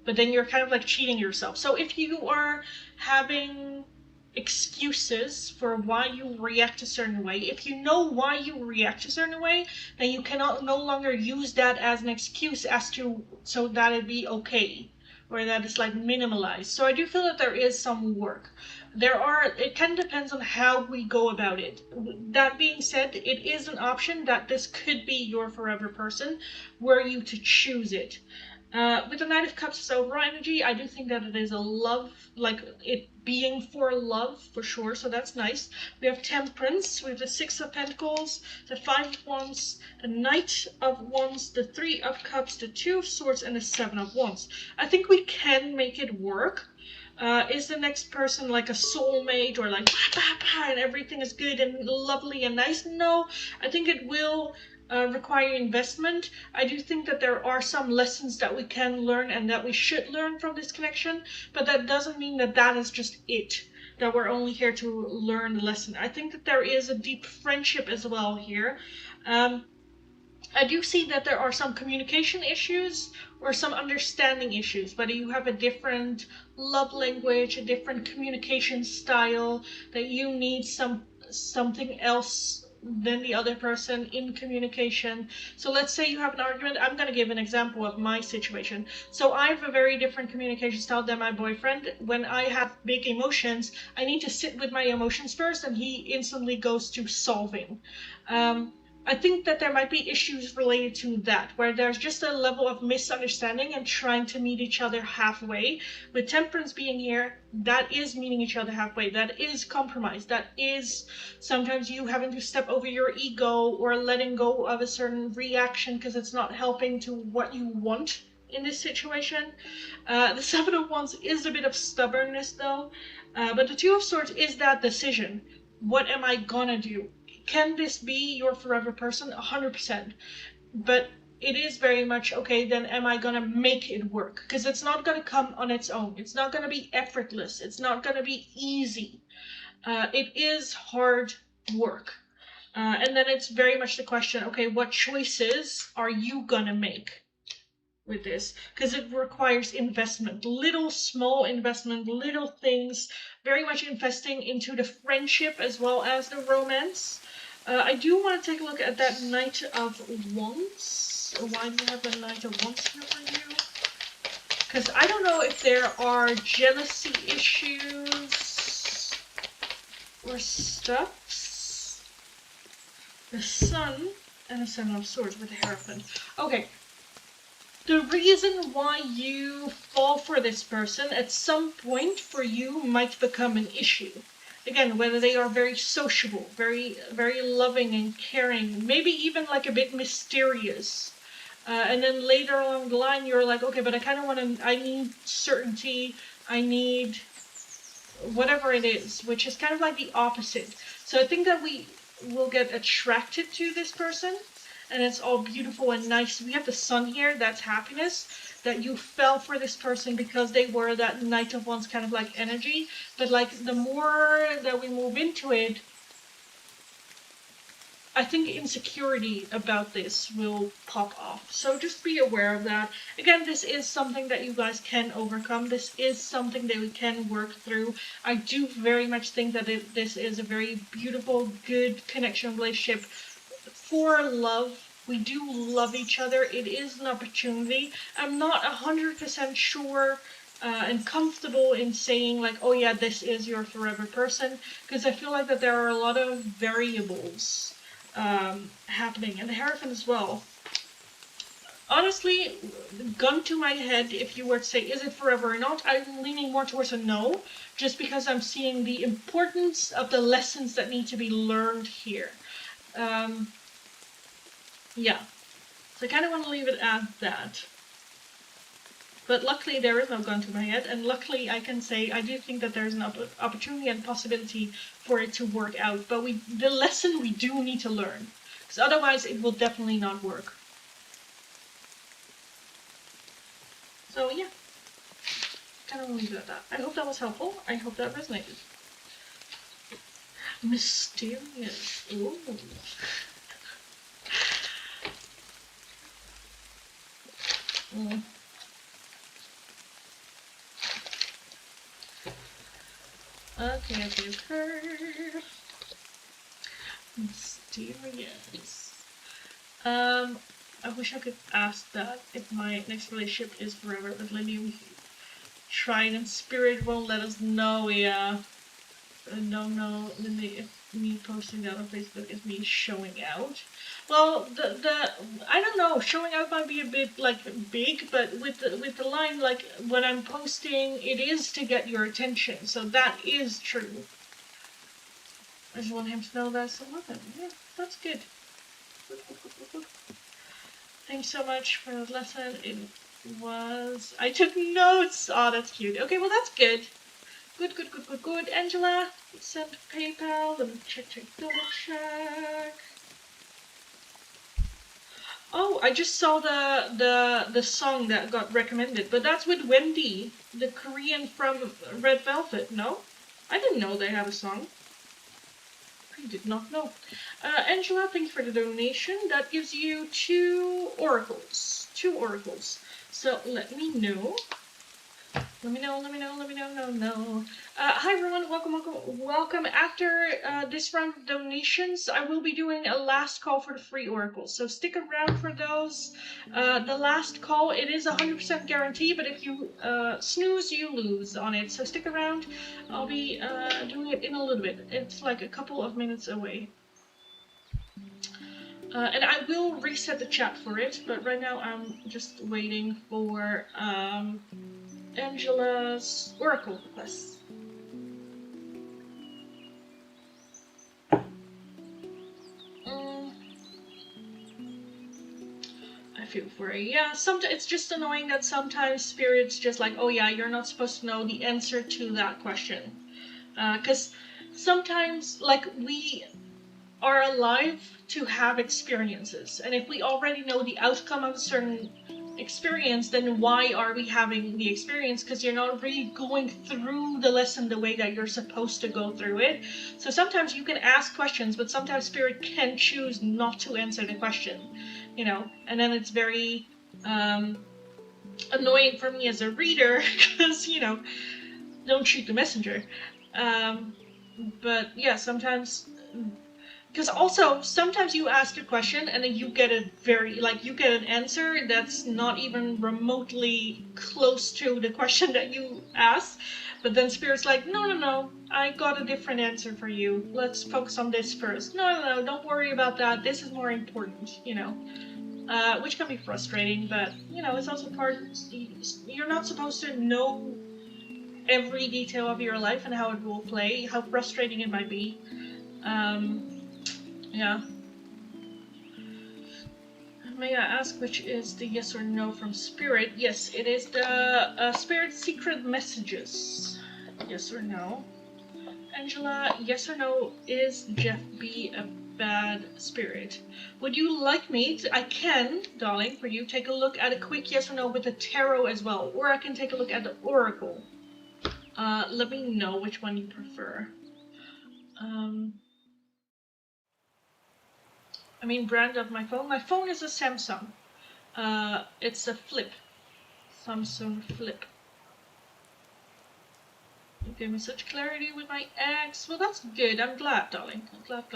but then you're kind of like cheating yourself. So if you are having excuses for why you react a certain way, if you know why you react a certain way, then you cannot no longer use that as an excuse as to so that it be okay, or that it's like minimalized. So I do feel that there is some work. It kind of depends on how we go about it. That being said, it is an option that this could be your forever person were you to choose it. With the Knight of Cups as overall energy, I do think that it is a love, like it being for love, for sure, so that's nice. We have Temperance, we have the Six of Pentacles, the Five of Wands, the Knight of Wands, the Three of Cups, the Two of Swords, and the Seven of Wands. I think we can make it work. Is the next person like a soulmate or like bah, bah, bah, and everything is good and lovely and nice? No, I think it will require investment. I do think that there are some lessons that we can learn and that we should learn from this connection, but that doesn't mean that that is just it, that we're only here to learn the lesson. I think that there is a deep friendship as well here. I do see that there are some communication issues or some understanding issues, whether you have a different love language, a different communication style, that you need something else than the other person in communication. So let's say you have an argument. I'm going to give an example of my situation. So I have a very different communication style than my boyfriend. When I have big emotions, I need to sit with my emotions first, and he instantly goes to solving. I think that there might be issues related to that, where there's just a level of misunderstanding and trying to meet each other halfway. With temperance being here, that is meeting each other halfway. That is compromise. That is sometimes you having to step over your ego or letting go of a certain reaction because it's not helping to what you want in this situation. The Seven of Wands is a bit of stubbornness though, but the Two of Swords is that decision. What am I gonna do? Can this be your forever person? 100%. But it is very much, okay, then am I gonna make it work? Because it's not gonna come on its own. It's not gonna be effortless. It's not gonna be easy. It is hard work. And then it's very much the question, okay, what choices are you gonna make with this? Because it requires investment, little small investment, little things, very much investing into the friendship as well as the romance. I do want to take a look at that Knight of Wands. Why do you have the Knight of Wands here for you? Because I don't know if there are jealousy issues or stuffs. The Sun and the Seven of Swords with the Hierophant. Okay. The reason why you fall for this person at some point for you might become an issue. Again, whether they are very sociable, very, very loving and caring, maybe even like a bit mysterious. And then later along the line, you're like, okay, but I kind of want to, I need certainty, I need whatever it is, which is kind of like the opposite. So I think that we will get attracted to this person, and it's all beautiful and nice. We have the Sun here, that's happiness. That you fell for this person because they were that Knight of Wands kind of like energy. But like the more that we move into it, I think insecurity about this will pop off. So just be aware of that. Again, this is something that you guys can overcome. This is something that we can work through. I do very much think that this is a very beautiful, good connection relationship for love. We do love each other. It is an opportunity. I'm not 100% sure and comfortable in saying like, oh yeah, this is your forever person, because I feel like that there are a lot of variables happening, and the Hierophant as well. Honestly, gun to my head, if you were to say, is it forever or not, I'm leaning more towards a no, just because I'm seeing the importance of the lessons that need to be learned here. Yeah, so I kind of want to leave it at that. But luckily there is no gun to my head, and luckily I can say I do think that there's an opportunity and possibility for it to work out. But the lesson we do need to learn, because otherwise it will definitely not work. So yeah, kind of leave it at that. I hope that was helpful. I hope that resonated. Mysterious. Ooh. Mm. Okay. Mysterious. I wish I could ask that if my next relationship is forever, but Lily, tried and spirit won't let us know. Yeah. No, Lily, if me posting that on Facebook is me showing out. Well, I don't know, showing out might be a bit like big, but with the line like when I'm posting, it is to get your attention, so that is true. I just want him to know that I still love him. Yeah, that's good. Good. Thanks so much for the lesson. I took notes. Oh, that's cute. Okay, well that's good. Good. Angela, send PayPal. Let me check. Double check. Oh, I just saw the song that got recommended, but that's with Wendy, the Korean from Red Velvet. No, I didn't know they had a song. I did not know. Angela, thanks for the donation. That gives you 2 oracles. 2 oracles. So let me know. Let me know. No. Hi everyone, welcome. After this round of donations, I will be doing a last call for the free oracles. So stick around for those. The last call, it is 100% guarantee, but if you snooze, you lose on it. So stick around. I'll be doing it in a little bit. It's like a couple of minutes away. And I will reset the chat for it, but right now I'm just waiting for Angela's oracle request. I feel for you. Yeah, sometimes it's just annoying that sometimes spirits just like, oh yeah, you're not supposed to know the answer to that question. Because sometimes, like, we are alive to have experiences, and if we already know the outcome of a certain experience, then why are we having the experience? Because you're not really going through the lesson the way that you're supposed to go through it. So sometimes you can ask questions, but sometimes spirit can choose not to answer the question, you know, and then it's very annoying for me as a reader because, you know, don't shoot the messenger. But yeah, sometimes, because also sometimes you ask a question and then you get a you get an answer that's not even remotely close to the question that you asked, but then spirit's like, no, I got a different answer for you, let's focus on this first. No, don't worry about that, this is more important, you know. Which can be frustrating, but you know, it's also part, you're not supposed to know every detail of your life and how it will play, how frustrating it might be. Yeah. May I ask which is the yes or no from Spirit? Yes, it is the Spirit Secret Messages. Yes or no? Angela, yes or no, is Jeff B a bad spirit? Would you like me to, I can, darling, for you, take a look at a quick yes or no with the tarot as well, or I can take a look at the oracle. Let me know which one you prefer. I mean, brand of my phone. My phone is a Samsung. It's a Flip. Samsung Flip. You gave me such clarity with my ex. Well, that's good. I'm glad, darling. I'm glad.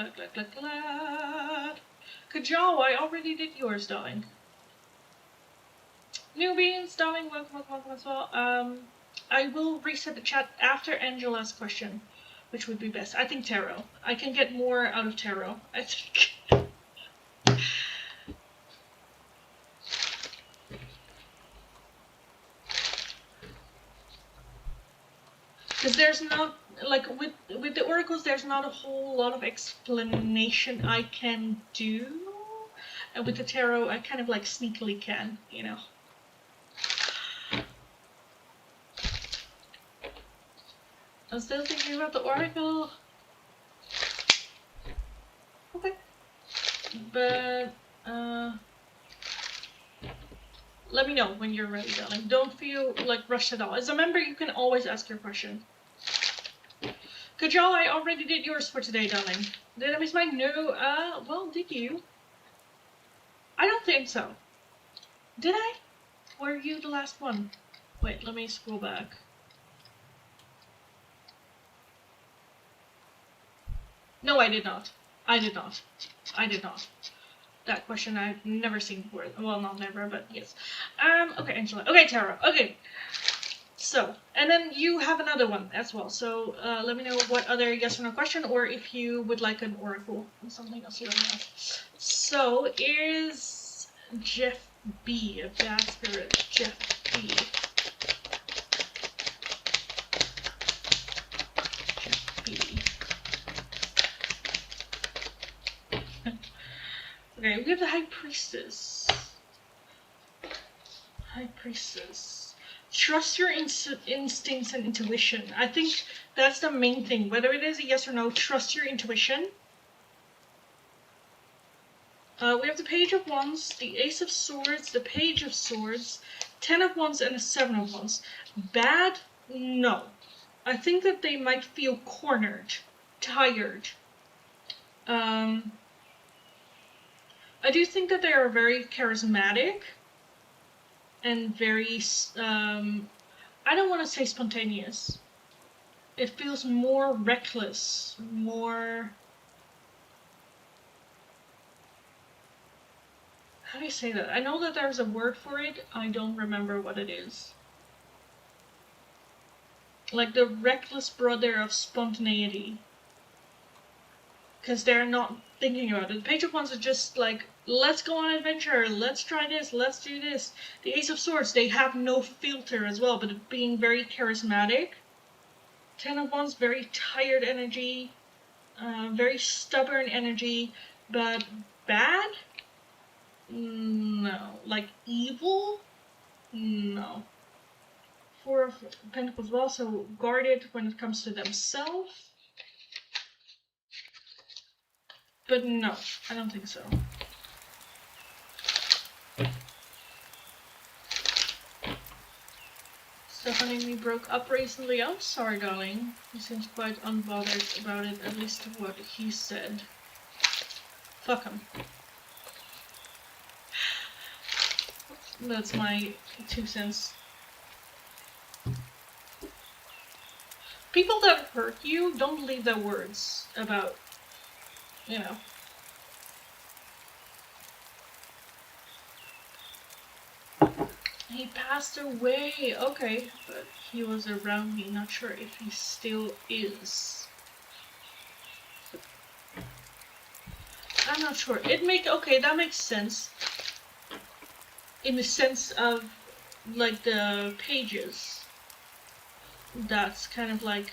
Kajal, I already did yours, darling. Newbies, darling, welcome as well. I will reset the chat after Angela's question, which would be best. I think tarot. I can get more out of tarot, I think. Because there's not, like, with the oracles, there's not a whole lot of explanation I can do. And with the tarot, I kind of like sneakily can, you know. I'm still thinking about the oracle. Okay. But, let me know when you're ready, darling. Don't feel like rushed at all. As a member, you can always ask your question. Kajal, I already did yours for today, darling. Did I miss my no? Well, did you? I don't think so. Did I? Were you the last one? Wait, let me scroll back. No, I did not. I did not. That question I've never seen before. Well, not never, but yes. Okay, Angela. Okay, Tara. Okay. So, and then you have another one as well. So, let me know what other yes or no question, or if you would like an oracle or something else, you let me know. So, is Jeff B a bad spirit? Jeff B. Okay, we have the High Priestess. High Priestess. Trust your instincts and intuition. I think that's the main thing. Whether it is a yes or no, trust your intuition. We have the Page of Wands, the Ace of Swords, the Page of Swords, 10 of Wands, and a 7 of Wands. Bad? No. I think that they might feel cornered, tired. I do think that they are very charismatic and very, I don't want to say spontaneous. It feels more reckless, more... How do you say that? I know that there's a word for it, I don't remember what it is. Like the reckless brother of spontaneity. Because they're not thinking about it. The Page of Wands are just like, let's go on an adventure, let's try this, let's do this. The Ace of Swords, they have no filter as well, but being very charismatic. 10 of Wands, very tired energy, very stubborn energy, but bad? No. Like evil? No. 4 of Pentacles well, so guarded when it comes to themselves. But no, I don't think so. Stephanie and me broke up recently. I'm sorry, darling. He seems quite unbothered about it, at least what he said. Fuck him. That's my 2 cents. People that hurt you, don't leave their words about, you know. He passed away, okay, but he was around me, not sure if he still is. I'm not sure. Okay, that makes sense. In the sense of, like, the pages. That's kind of like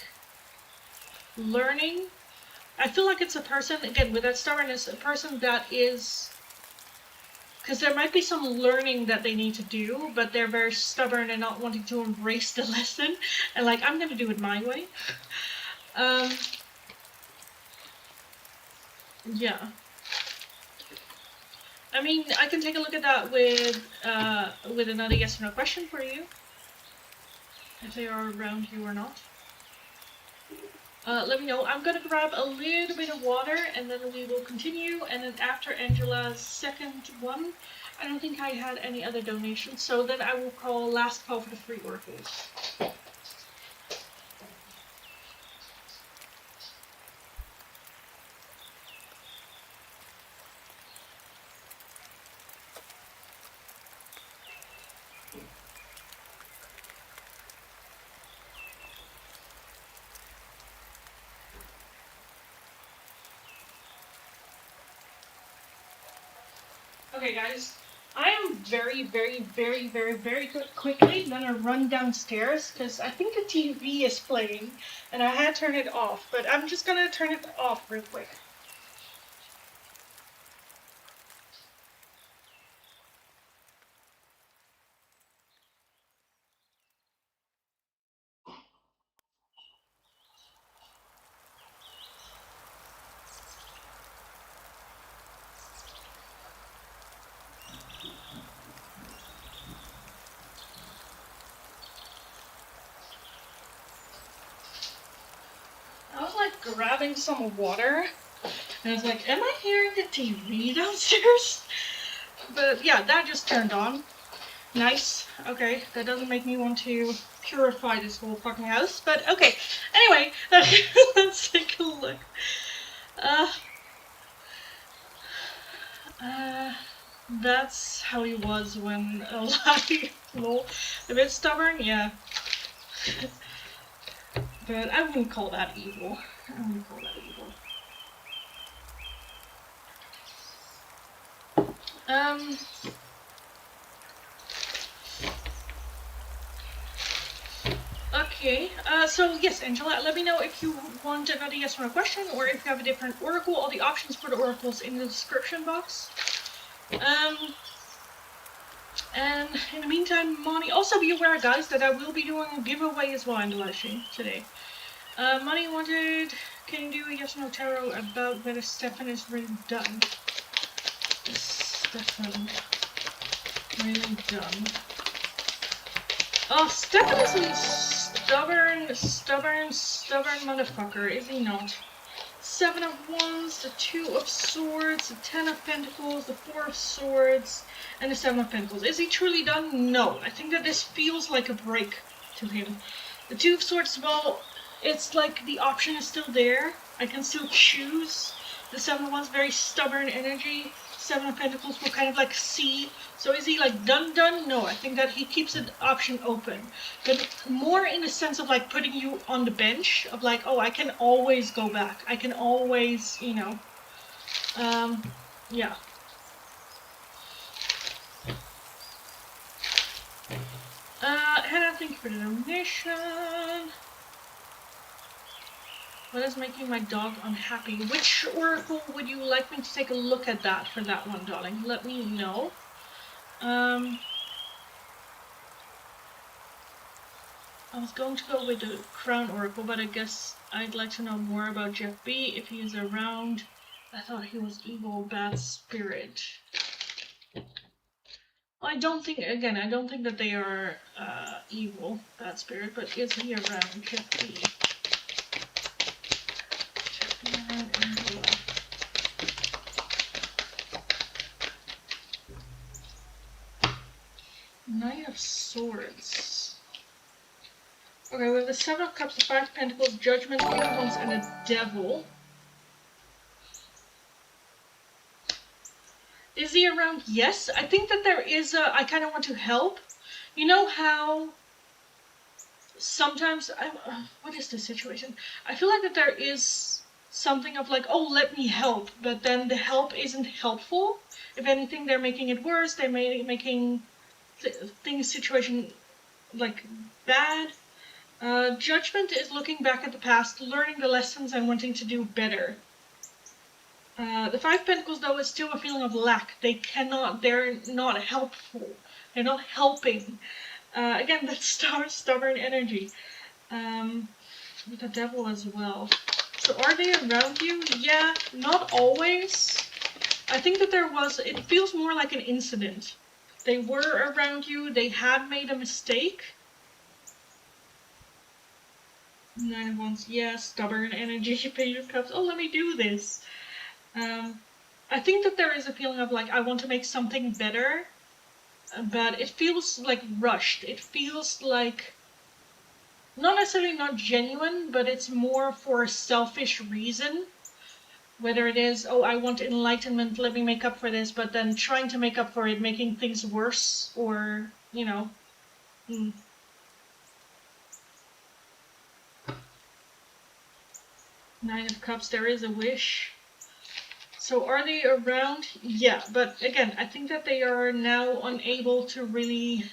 learning. I feel like it's a person, again, with that stubbornness, a person that is... Because there might be some learning that they need to do, but they're very stubborn and not wanting to embrace the lesson. And like, I'm gonna do it my way. Yeah. I mean, I can take a look at that with another yes or no question for you. If they are around you or not. Let me know. I'm gonna grab a little bit of water and then we will continue. And then after Angela's second one, I don't think I had any other donations. So then I will call last call for the free oracles. Okay guys, I am very quickly gonna run downstairs because I think the TV is playing and I had turned it off, but I'm just gonna turn it off real quick. I was like grabbing some water and I was like, am I hearing the TV downstairs? But yeah, that just turned on. Nice. Okay, that doesn't make me want to purify this whole fucking house, but okay. Anyway, let's take a look. That's how he was when alive. Lol. A bit stubborn, yeah. But I wouldn't call that evil. I wouldn't call that evil. Okay, so yes, Angela, let me know if you want another yes or no question, or if you have a different oracle. All the options for the oracles in the description box. And in the meantime, Money, also be aware, guys, that I will be doing a giveaway as well in the live stream today. Money wanted, can you do a yes or no tarot about whether Stefan is really done? Stefan really done? Oh, Stefan is a stubborn motherfucker, is he not? 7 of Wands, the 2 of Swords, the 10 of Pentacles, the 4 of Swords, and the 7 of Pentacles. Is he truly done? No. I think that this feels like a break to him. The 2 of Swords, well, it's like the option is still there. I can still choose. The 7 of Wands, very stubborn energy. 7 of Pentacles will kind of like see. So is he like done? No, I think that he keeps the option open. But more in the sense of like putting you on the bench of like, oh, I can always go back. I can always, you know, yeah. Hannah, thank you for the donation. What is making my dog unhappy? Which oracle would you like me to take a look at that for that one, darling? Let me know. I was going to go with the Crown Oracle, but I guess I'd like to know more about Jeff B. If he is around. I thought he was evil, bad spirit. I don't think, again, I don't think that they are evil, bad spirit, but is he around Jeff B? Knight of Swords. Okay, we have the 7 of Cups, the 5 of Pentacles, Judgment, Unicorns, and a Devil. Is he around? Yes. I think that there is a... I kind of want to help. You know how... Sometimes... what is the situation? I feel like that there is something of like, oh, let me help. But then the help isn't helpful. If anything, they're making it worse. They're making things, situation, like, bad. Judgment is looking back at the past, learning the lessons and wanting to do better. The 5 Pentacles, though, is still a feeling of lack. They're not helpful. They're not helping. Again, that's stubborn energy. With the Devil as well. So are they around you? Yeah, not always. I think that it feels more like an incident. They were around you, they had made a mistake. 9 of Wands, yeah, stubborn energy, Page of Cups, oh, let me do this. I think that there is a feeling of like, I want to make something better, but it feels like rushed. It feels like, not necessarily not genuine, but it's more for a selfish reason. Whether it is, oh, I want enlightenment, let me make up for this, but then trying to make up for it, making things worse, or, you know. 9 of Cups, there is a wish. So are they around? Yeah, but again, I think that they are now unable to really...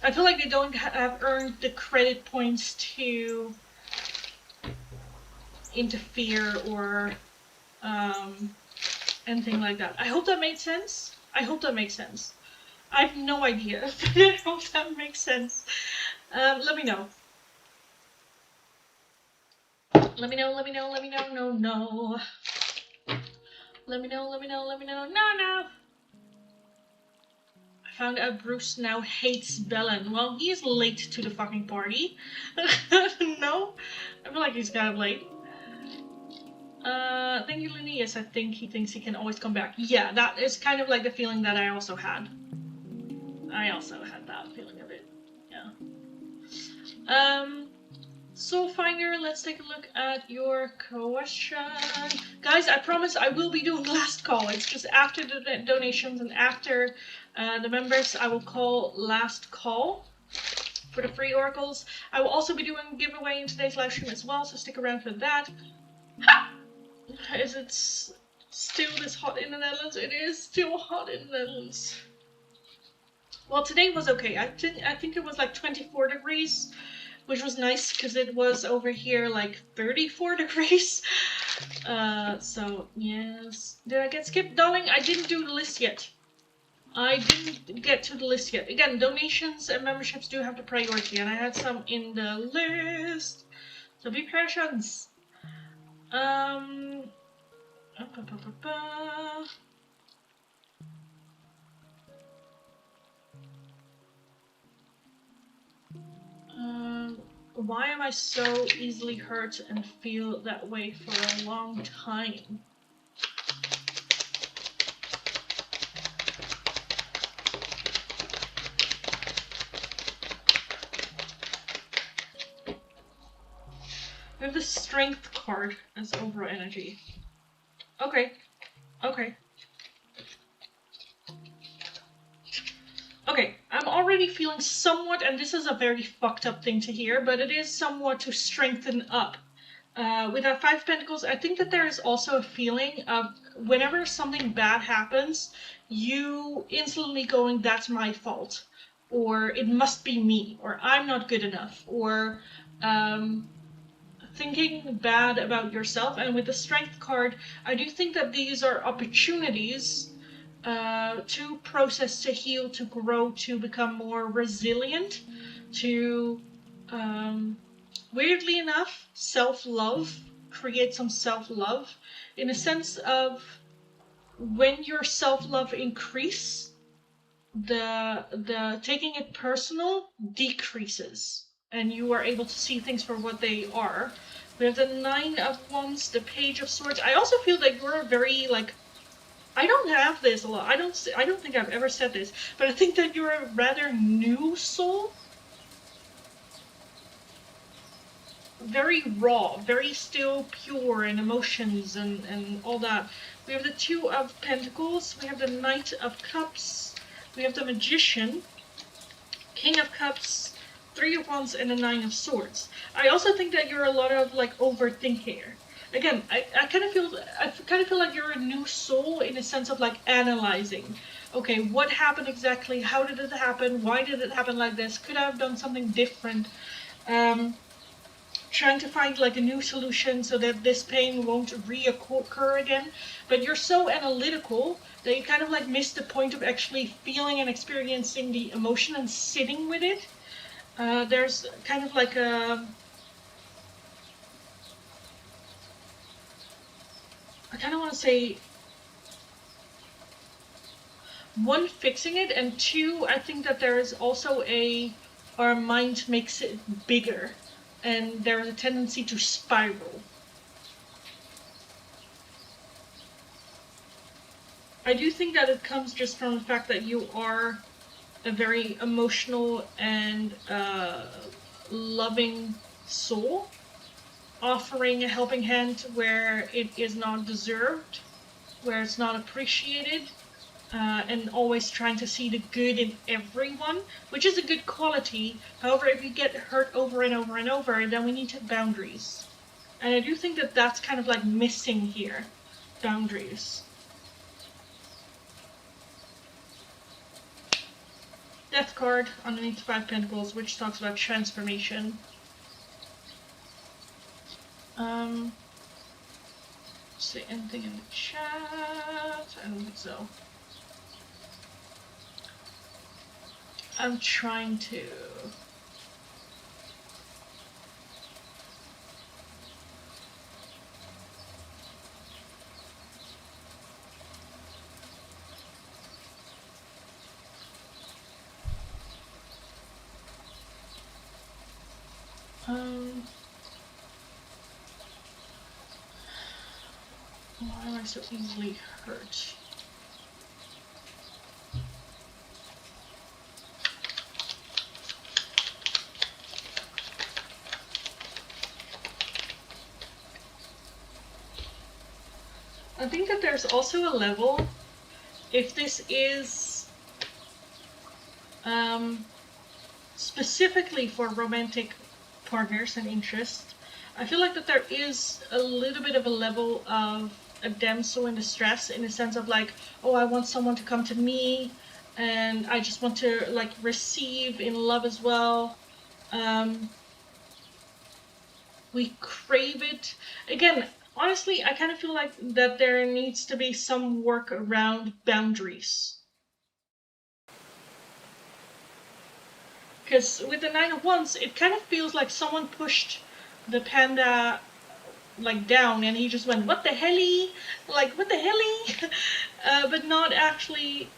I feel like they don't have earned the credit points to interfere or anything like that. I hope that made sense. I hope that makes sense. I have no idea, but I hope that makes sense. Let me know. Let me know, let me know, let me know, no. Let me know, no. I found out Bruce now hates Belen. Well, he is late to the fucking party. No? I feel like he's kind of late. Thank you, Linny. Yes, I think he thinks he can always come back. Yeah, that is kind of like the feeling that I also had. I also had that feeling of it. Yeah. Soul Finder, let's take a look at your question. Guys, I promise I will be doing last call. It's just after the donations and after the members, I will call last call for the free oracles. I will also be doing a giveaway in today's live stream as well, so stick around for that. Is it still this hot in the Netherlands? It is still hot in the Netherlands. Well, today was okay. I think it was like 24 degrees. Which was nice because it was over here like 34 degrees. So yes. Did I get skipped, darling? I didn't do the list yet. I didn't get to the list yet. Again, donations and memberships do have the priority, and I had some in the list. So be patient. Why am I so easily hurt and feel that way for a long time? We have the Strength card as overall energy. Okay. Okay. Okay, I'm already feeling somewhat, and this is a very fucked up thing to hear, but it is somewhat to strengthen up. With our Five Pentacles, I think that there is also a feeling of whenever something bad happens, you instantly going, that's my fault, or it must be me, or I'm not good enough, or thinking bad about yourself. And with the Strength card, I do think that these are opportunities to process, to heal, to grow, to become more resilient, to, weirdly enough, self-love, create some self-love, in a sense of when your self-love increase, the taking it personal decreases, and you are able to see things for what they are. We have the Nine of Wands, the Page of Swords. I also feel that you're very, like, I don't have this a lot. I don't think I've ever said this, but I think that you're a rather new soul. Very raw, very still pure in emotions and all that. We have the Two of Pentacles, we have the Knight of Cups, we have the Magician, King of Cups, Three of Wands, and the Nine of Swords. I also think that you're a lot of, like, overthinker. Again, I kind of feel like you're a new soul in a sense of, like, analyzing. Okay, what happened exactly? How did it happen? Why did it happen like this? Could I have done something different? Trying to find, like, a new solution so that this pain won't reoccur again. But you're so analytical that you kind of, like, miss the point of actually feeling and experiencing the emotion and sitting with it. There's kind of like a... I kind of want to say... One, fixing it, and two, I think that there is also our mind makes it bigger, and there is a tendency to spiral. I do think that it comes just from the fact that you are a very emotional and loving soul, offering a helping hand where it is not deserved, where it's not appreciated, and always trying to see the good in everyone, which is a good quality. However, if you get hurt over and over and over, then we need to have boundaries. And I do think that that's kind of like missing here, boundaries. Death card underneath Five Pentacles, which talks about transformation. See anything in the chat? I don't think so. I'm trying to... why am I so easily hurt? I think that there's also a level, if this is specifically for romantic partners and interests, I feel like that there is a little bit of a level of a damsel in distress, in the sense of, like, oh, I want someone to come to me, and I just want to, like, receive in love as well. We crave it. Again, honestly, I kind of feel like that there needs to be some work around boundaries. Because with the Nine of Wands, it kind of feels like someone pushed the panda like down, and he just went, what the helly? Like, what the helly? But not actually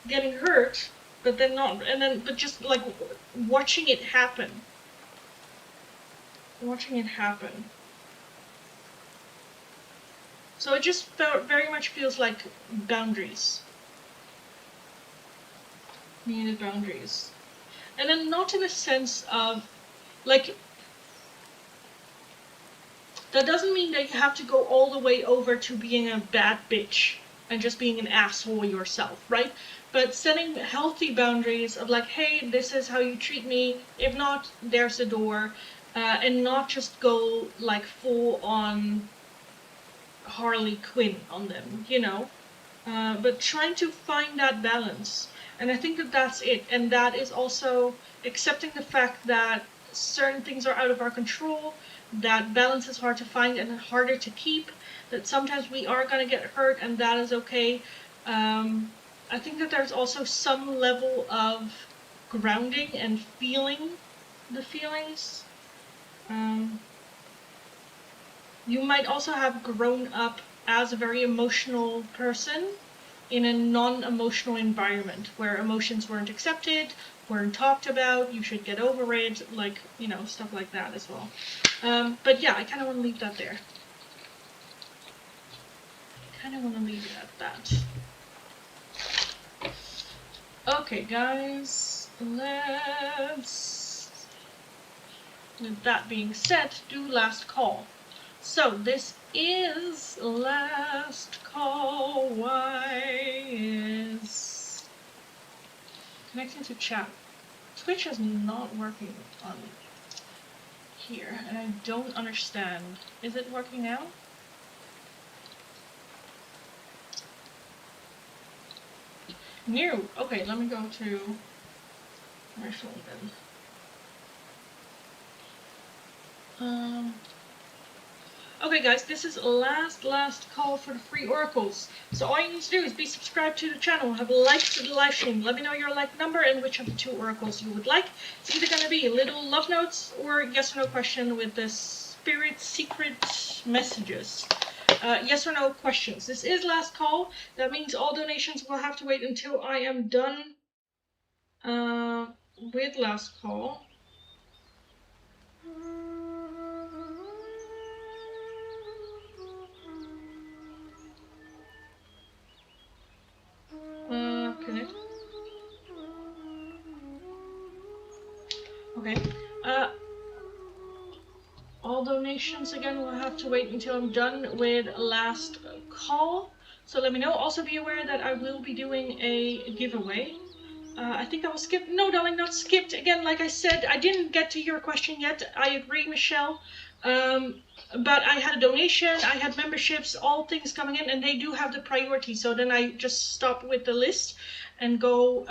getting hurt, but then not, but just like watching it happen. Watching it happen. So it just very much feels like boundaries. Needed boundaries. And then not in a sense of, like, that doesn't mean that you have to go all the way over to being a bad bitch and just being an asshole yourself, right? But setting healthy boundaries of like, hey, this is how you treat me. If not, there's the door. And not just go like full on Harley Quinn on them, you know? But trying to find that balance. And I think that that's it. And that is also accepting the fact that certain things are out of our control, that balance is hard to find and harder to keep, that sometimes we are going to get hurt, and that is okay. I think that there's also some level of grounding and feeling the feelings. You might also have grown up as a very emotional person in a non-emotional environment where emotions weren't accepted, weren't talked about, you should get over it, like, you know, stuff like that as well. But yeah, I kind of want to leave that there. Okay, guys, let's, with that being said, do last call. So this is last call. Why is connecting to chat? Twitch is not working on here, and I don't understand. Is it working now? New. Okay, let me go to my phone then. Okay guys, this is last call for the free oracles. So all you need to do is be subscribed to the channel, have a like to the live stream, let me know your like number and which of the 2 oracles you would like. It's either going to be little love notes or yes or no question with the spirit secret messages. Yes or no questions. This is last call. That means all donations will have to wait until I am done with last call. Connect. Okay. All donations again will have to wait until I'm done with last call. So let me know. Also be aware that I will be doing a giveaway. I think I was skipped. No, darling, not skipped. Again, like I said, I didn't get to your question yet. I agree, Michelle. But I had a donation, I had memberships, all things coming in, and they do have the priority. So then I just stop with the list and go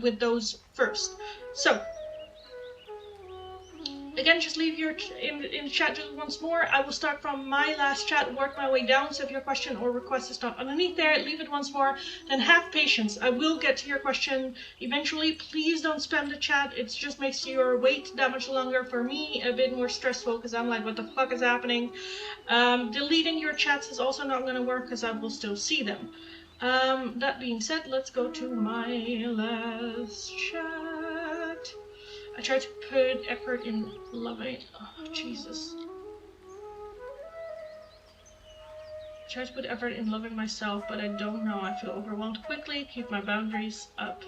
with those first. So again, just leave your in the chat just once more. I will start from my last chat, work my way down. So if your question or request is not underneath there, leave it once more. Then have patience. I will get to your question eventually. Please don't spam the chat. It just makes your wait that much longer. For me, a bit more stressful because I'm like, what the fuck is happening? Deleting your chats is also not going to work because I will still see them. That being said, let's go to my last chat. I try to put effort in loving. Oh, Jesus. I try to put effort in loving myself, but I don't know. I feel overwhelmed quickly, keep my boundaries up,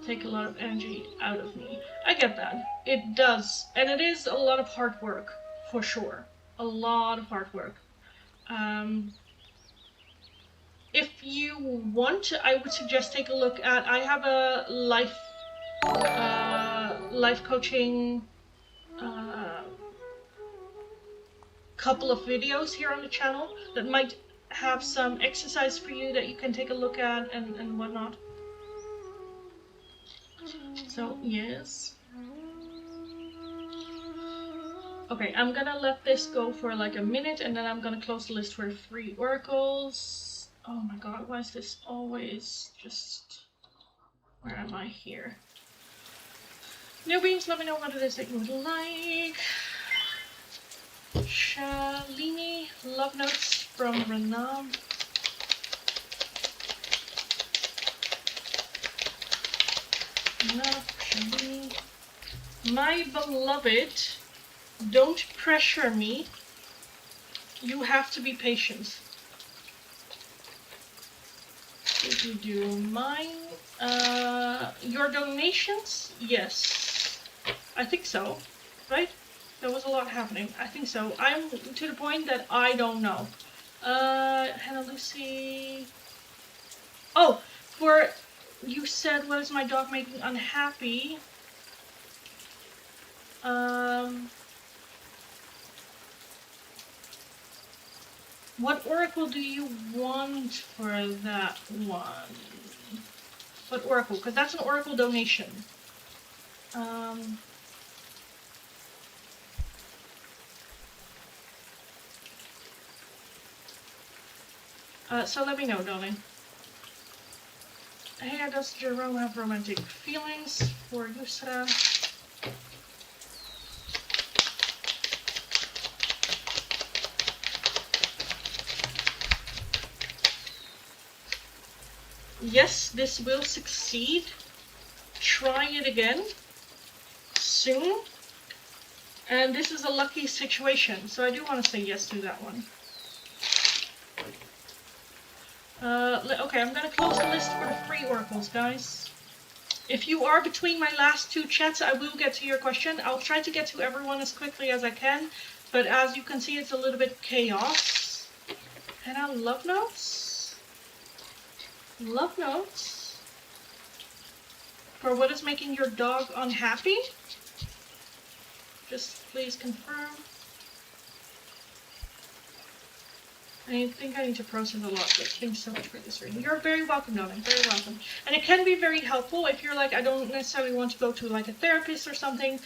take a lot of energy out of me. I get that. It does. And it is a lot of hard work, for sure. A lot of hard work. If you want, I would suggest take a look at, I have a life coaching couple of videos here on the channel that might have some exercise for you that you can take a look at and whatnot. So, yes. Okay, I'm gonna let this go for like a minute and then I'm gonna close the list for the free oracles. Oh my god, why is this always just... Where am I here? New beams, let me know what it is that you would like. Shalini, love notes from Renam. Love, Shalini. My beloved, don't pressure me. You have to be patient. Did you do mine? Your donations? Yes. I think so. Right? There was a lot happening. I think so. I'm to the point that I don't know. Hannah Lucy. Oh, for you said, what is my dog making unhappy? What oracle do you want for that one? What oracle? Because that's an oracle donation. So let me know, darling. Hey, does Jerome have romantic feelings for Yusra? Yes, this will succeed. Try it again soon. And this is a lucky situation, so I do want to say yes to that one. Okay, I'm gonna close the list for the free oracles, guys. If you are between my last two chats, I will get to your question. I'll try to get to everyone as quickly as I can, but as you can see, it's a little bit chaos. And I love notes. Love notes. For what is making your dog unhappy? Just please confirm. I think I need to process a lot, but thanks so much for this reading. You're very welcome, darling. Very welcome. And it can be very helpful if you're like, I don't necessarily want to go to like a therapist or something.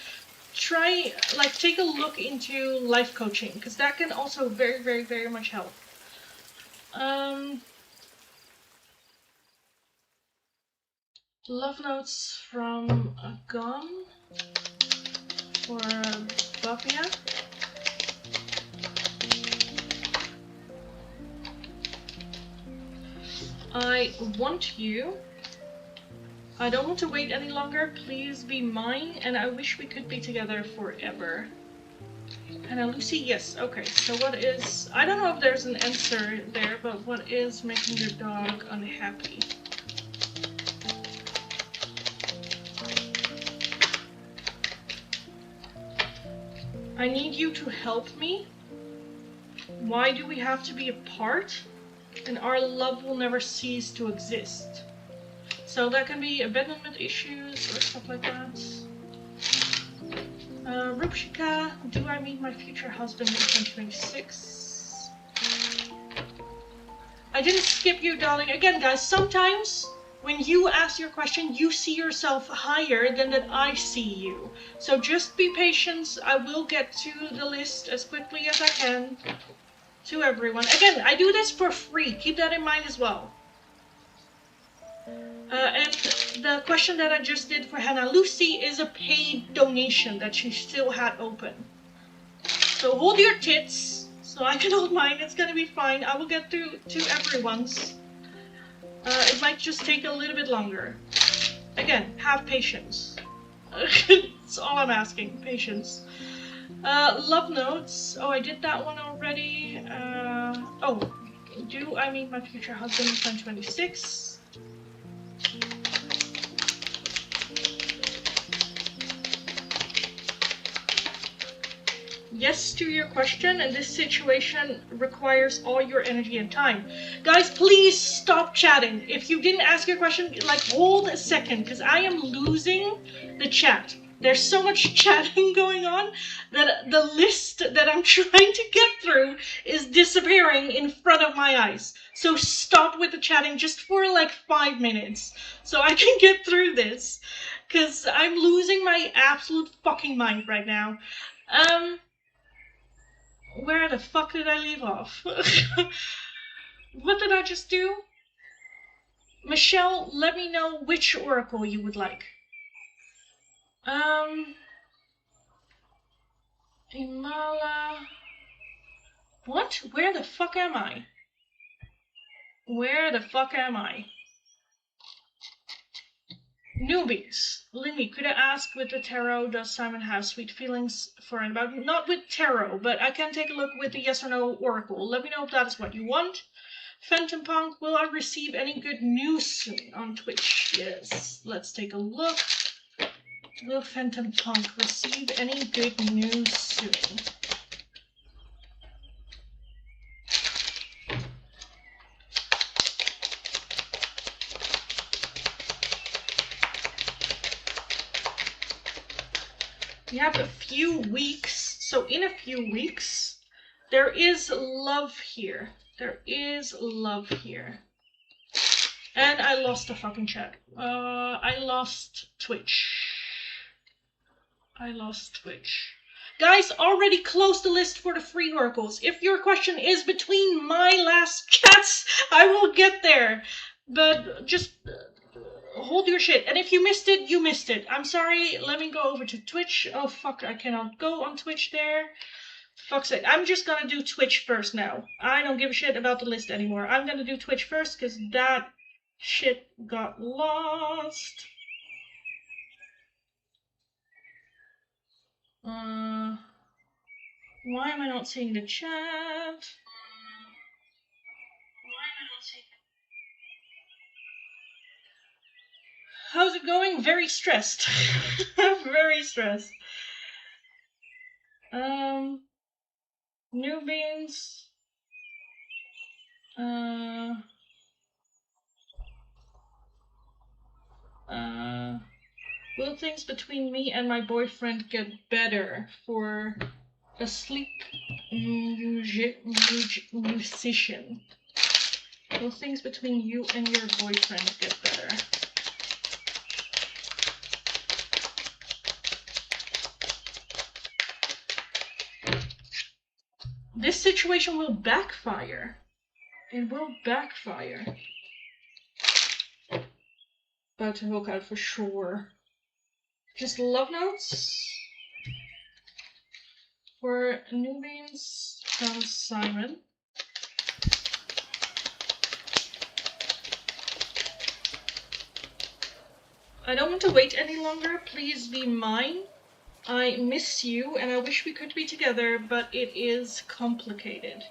Try, like, take a look into life coaching, because that can also very, very, very much help. Love notes from a gum for Bhavya. I want you. I don't want to wait any longer. Please be mine, and I wish we could be together forever. And Lucy, yes. Okay, so what is... I don't know if there's an answer there, but what is making your dog unhappy? I need you to help me. Why do we have to be apart? And our love will never cease to exist. So that can be abandonment issues or stuff like that. Rupshika, do I meet my future husband in 2026? I didn't skip you, darling. Again, guys, sometimes when you ask your question, you see yourself higher than that I see you. So just be patient. I will get to the list as quickly as I can. To everyone. Again, I do this for free. Keep that in mind as well. And the question that I just did for Hannah Lucy is a paid donation that she still had open. So hold your tits so I can hold mine. It's gonna be fine. I will get through to everyone's. It might just take a little bit longer. Again, have patience. That's all I'm asking. Patience. Love notes. Oh, I did that one already. Oh, do I meet my future husband in 2026? Yes to your question, and this situation requires all your energy and time. Guys, please stop chatting. If you didn't ask your question, like, hold a second, because I am losing the chat. There's so much chatting going on that the list that I'm trying to get through is disappearing in front of my eyes. So stop with the chatting just for like 5 minutes so I can get through this, because I'm losing my absolute fucking mind right now. Where the fuck did I leave off? What did I just do? Michelle, let me know which oracle you would like. Imala. What? Where the fuck am I? Where the fuck am I? Newbies. Lindy, could I ask with the tarot, does Simon have sweet feelings for and about? Not with tarot, but I can take a look with the yes or no oracle. Let me know if that is what you want. Phantom Punk, will I receive any good news soon on Twitch? Yes. Let's take a look. Will Phantom Punk receive any good news soon? We have a few weeks, so in a few weeks, there is love here. There is love here. And I lost the fucking chat. I lost Twitch. I lost Twitch. Guys, already closed the list for the free oracles. If your question is between my last chats, I will get there. But just hold your shit. And if you missed it, you missed it. I'm sorry. Let me go over to Twitch. Oh, fuck. I cannot go on Twitch there. Fuck's sake. I'm just gonna do Twitch first now. I don't give a shit about the list anymore. I'm gonna do Twitch first because that shit got lost. Why am I not seeing the chat? How's it going? Very stressed. Very stressed. New beans. Will things between me and my boyfriend get better for a sleep musician? Will things between you and your boyfriend get better? This situation will backfire. It will backfire. About to hook out for sure. Just love notes for newbies from Simon. I don't want to wait any longer. Please be mine. I miss you and I wish we could be together, but it is complicated.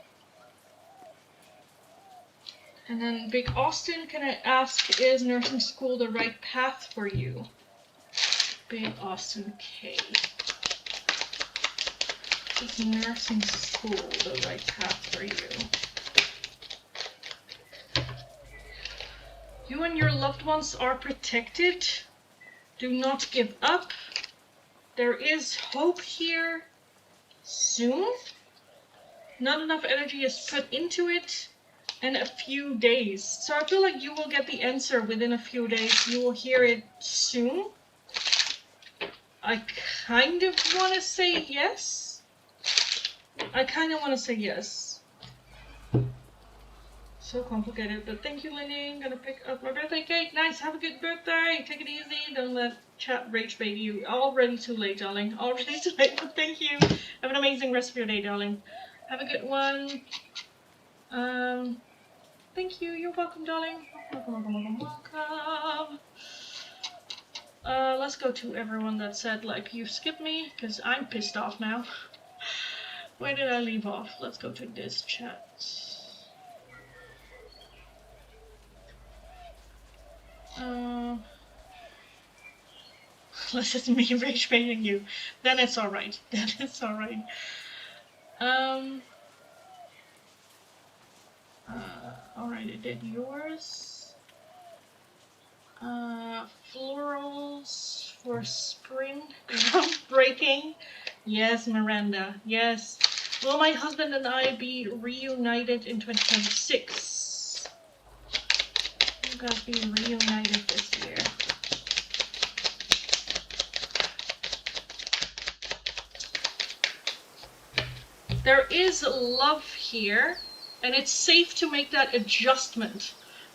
And then Big Austin, can I ask, is nursing school the right path for you? Big Austin K. Is nursing school the right path for you? You and your loved ones are protected. Do not give up. There is hope here. Soon. Not enough energy is put into it. And a few days. So I feel like you will get the answer within a few days. You will hear it soon. I kind of want to say yes. So complicated, but thank you, Lindy. I'm gonna pick up my birthday cake. Nice, have a good birthday. Take it easy. Don't let chat rage bait you. Already too late, darling. Already too late, but thank you. Have an amazing rest of your day, darling. Have a good one. Thank you. You're welcome, darling. Welcome. Let's go to everyone that said, like, you skipped me, because I'm pissed off now. Where did I leave off? Let's go to this chat. Unless it's me rage baiting you. Then it's alright. Then it's alright. Alright, I did yours. Florals for spring. Groundbreaking. Yes, Miranda. Yes. Will my husband and I be reunited in 2026? You guys be reunited this year. There is love here, and it's safe to make that adjustment.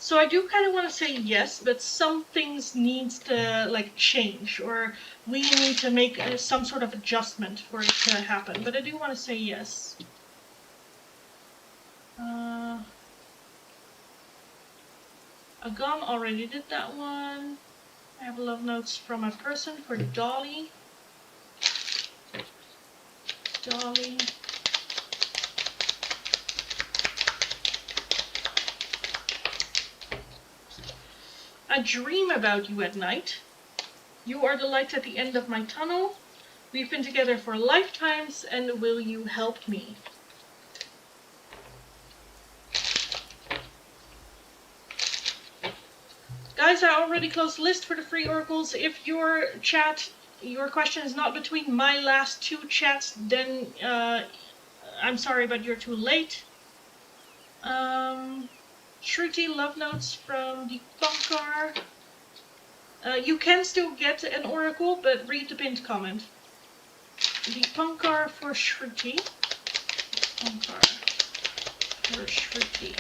So I do kind of want to say yes, but some things needs to like change, or we need to make some sort of adjustment for it to happen. But I do want to say yes. Agam already did that one. I have love notes from a person for Dolly. Dolly. I dream about you at night. You are the light at the end of my tunnel. We've been together for lifetimes, and will you help me? Guys, I already closed the list for the free oracles. If your question is not between my last two chats, then I'm sorry, but you're too late. Shruti, love notes from the Pankar. You can still get an oracle, but read the pinned comment. The Pankar for Shruti. Pankar for Shruti.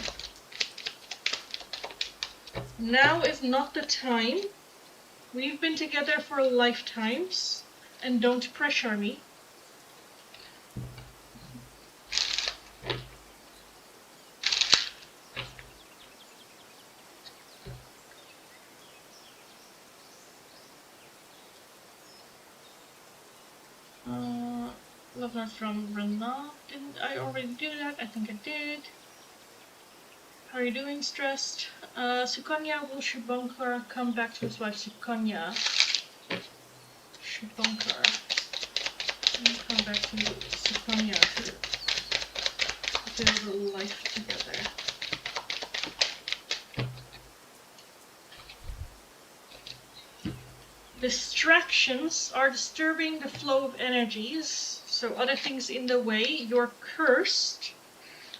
Now is not the time. We've been together for lifetimes, and don't pressure me. Love notes from Renat. Didn't I already do that? I think I did. How are you doing? Stressed? Sukanya, will Shubhankar come back to his wife Sukanya? Shubhankar. Come back to Sukanya to build a life together. Distractions are disturbing the flow of energies, so other things in the way. You're cursed.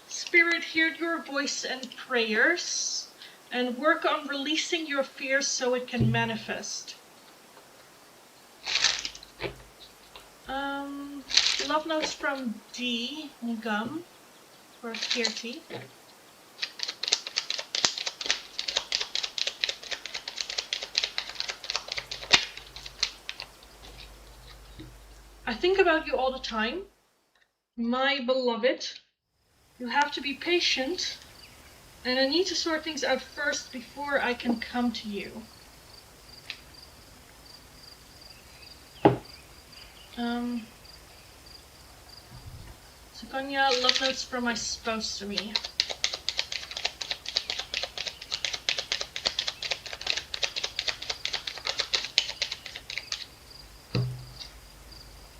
Spirit heard your voice and prayers, and work on releasing your fears so it can manifest. Love notes from D. Ngam for Kirti. I think about you all the time, my beloved. You have to be patient, and I need to sort things out first before I can come to you. Sukanya, love notes from my spouse to me.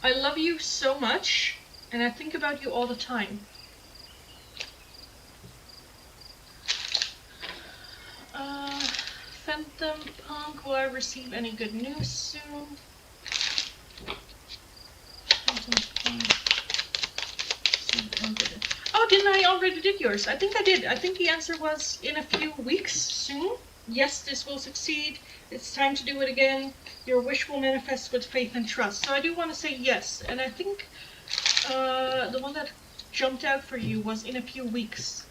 I love you so much, and I think about you all the time. Phantom Punk, will I receive any good news soon? Phantom Punk. Oh, didn't I already did yours? I think I did. I think the answer was in a few weeks soon. Yes, this will succeed. It's time to do it again. Your wish will manifest with faith and trust. So I do want to say yes. And I think the one that jumped out for you was in a few weeks.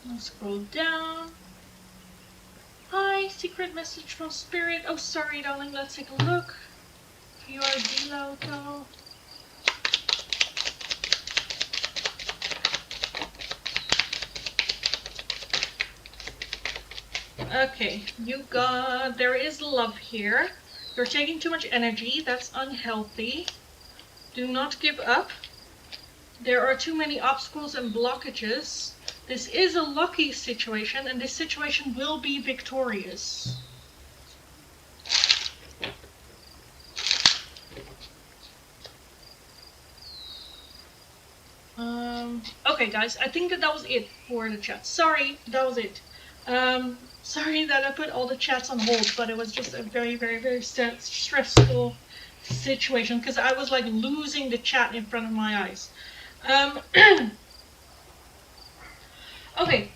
I'll scroll down. Hi, secret message from Spirit. Oh, sorry, darling. Let's take a look. You are Diloto. Okay, you got, there is love here. You're taking too much energy, that's unhealthy. Do not give up. There are too many obstacles and blockages. This is a lucky situation, and this situation will be victorious. Okay guys, I think that was it for the chat. Sorry, that was it. Sorry that I put all the chats on hold, but it was just a very, very, very stressful situation because I was like losing the chat in front of my eyes. Okay,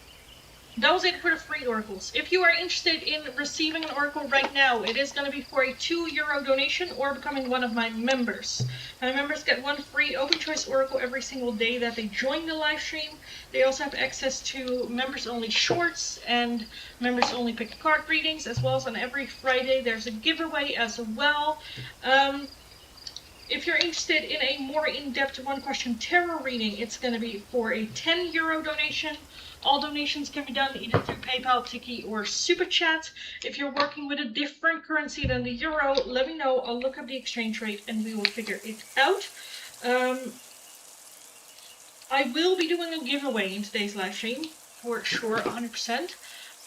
that was it for the free oracles. If you are interested in receiving an oracle right now, it is going to be for a €2 donation or becoming one of my members. My members get one free open choice oracle every single day that they join the live stream. They also have access to members only shorts and members only pick card readings, as well as on every Friday there's a giveaway as well. If you're interested in a more in-depth one-question tarot reading, it's going to be for a €10 donation. All donations can be done either through PayPal, Tiki, or Super Chat. If you're working with a different currency than the euro, let me know. I'll look up the exchange rate and we will figure it out. I will be doing a giveaway in today's live stream, for sure, 100%.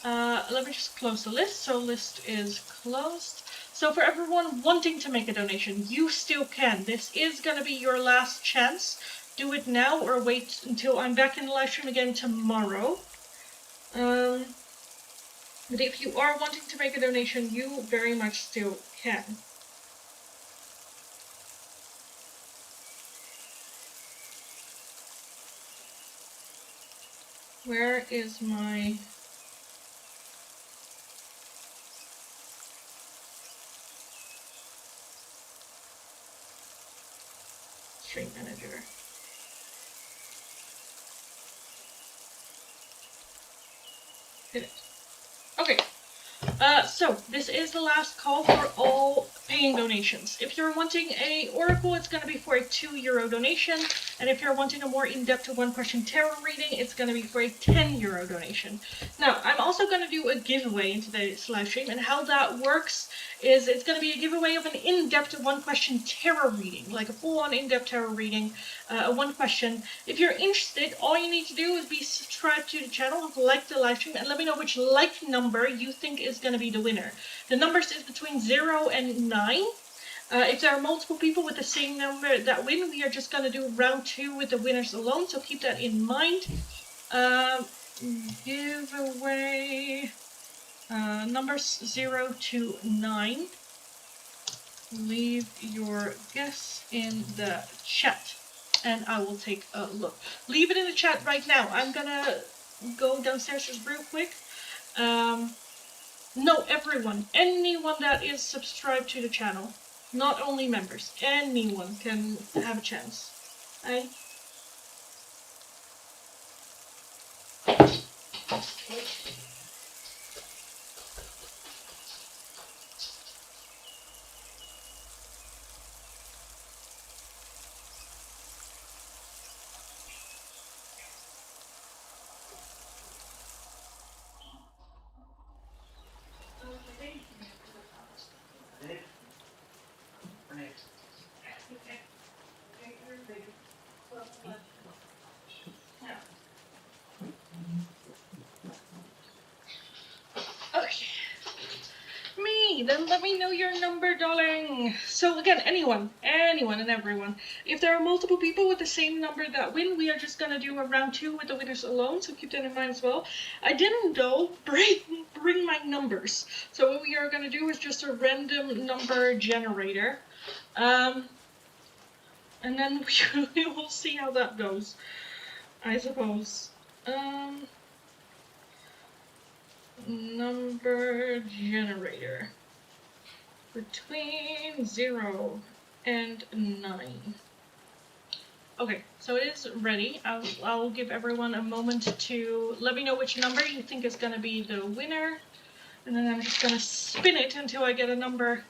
Let me just close the list. So list is closed. So for everyone wanting to make a donation, you still can. This is going to be your last chance. Do it now or wait until I'm back in the live stream again tomorrow. But if you are wanting to make a donation, you very much still can. Where is my... stream manager? Hit it. Okay. So this is the last call for all paying donations. If you're wanting a oracle, it's going to be for a €2 donation, and if you're wanting a more in-depth one-question tarot reading, it's going to be for a €10 donation. Now, I'm also going to do a giveaway in today's live stream, and how that works is it's going to be a giveaway of an in-depth one-question tarot reading, like a full-on in-depth tarot reading, a one-question. If you're interested, all you need to do is be subscribed to the channel, like the live stream, and let me know which like number you think is going to be the winner. The numbers is between 0 and 9. If there are multiple people with the same number that win, we are just going to do round 2 with the winners alone, so keep that in mind. Giveaway numbers 0 to 9. Leave your guess in the chat and I will take a look. Leave it in the chat right now. I'm gonna go downstairs just real quick. No, everyone, anyone that is subscribed to the channel, not only members, anyone can have a chance. Okay. Me, then let me know your number, darling. So again, anyone and everyone. If there are multiple people with the same number that win, we are just gonna do a round 2 with the winners alone, so keep that in mind as well. I didn't though bring my numbers. So what we are gonna do is just a random number generator. And then we will see how that goes, I suppose. Number generator between 0 and 9. Okay, so it is ready. I'll give everyone a moment to let me know which number you think is going to be the winner, and then I'm just going to spin it until I get a number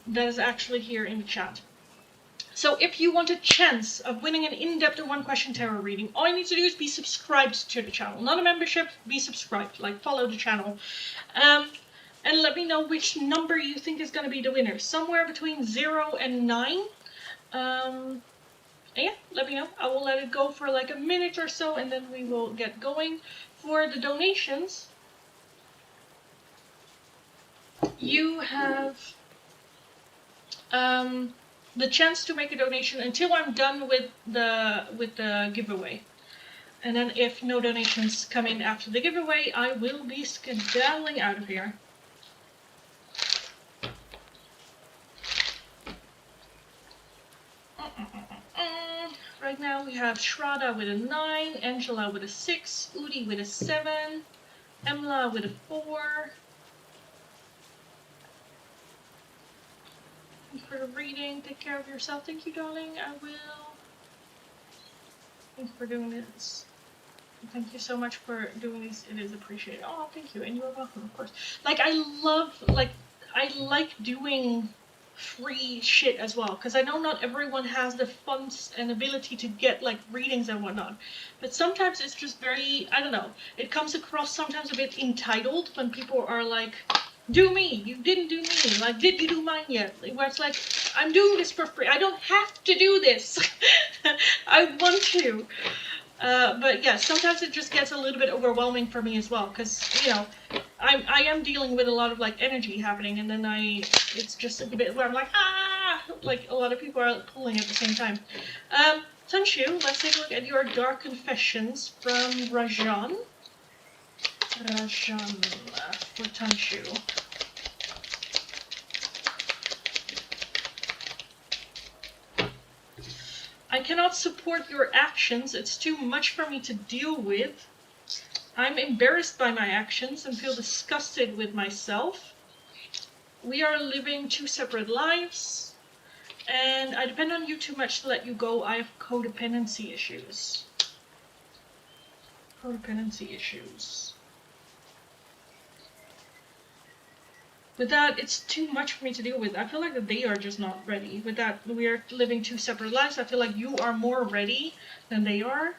that is actually here in the chat. So if you want a chance of winning an in-depth one-question tarot reading, all you need to do is be subscribed to the channel. Not a membership, be subscribed, like follow the channel. And let me know which number you think is going to be the winner. Somewhere between 0 and 9. And yeah, let me know. I will let it go for like a minute or so and then we will get going. For the donations, you have the chance to make a donation until I'm done with the giveaway. And then if no donations come in after the giveaway, I will be skedaddling out of here. Right now we have Shraddha with a 9, Angela with a 6, Udi with a 7, Emla with a 4. Thank you for the reading. Take care of yourself. Thank you, darling. I will. Thank you for doing this. Thank you so much for doing this. It is appreciated. Oh, thank you. And you're welcome, of course. Like, I like doing free shit as well, because I know not everyone has the funds and ability to get, like, readings and whatnot. But sometimes it's just very, I don't know, it comes across sometimes a bit entitled when people are like, do me, you didn't do me, like, did you do mine yet? Where it's like, I'm doing this for free, I don't have to do this. I want to. But yeah, sometimes it just gets a little bit overwhelming for me as well, because, you know, I am dealing with a lot of, like, energy happening, and then it's just a bit where I'm like, like, a lot of people are pulling at the same time. Tanshu, let's take a look at your Dark Confessions from Rajan. Rajan for Tanshu. I cannot support your actions. It's too much for me to deal with. I'm embarrassed by my actions and feel disgusted with myself. We are living 2 separate lives, and I depend on you too much to let you go. I have codependency issues. Codependency issues. With that, it's too much for me to deal with. I feel like that they are just not ready. With that, we are living 2 separate lives. I feel like you are more ready than they are.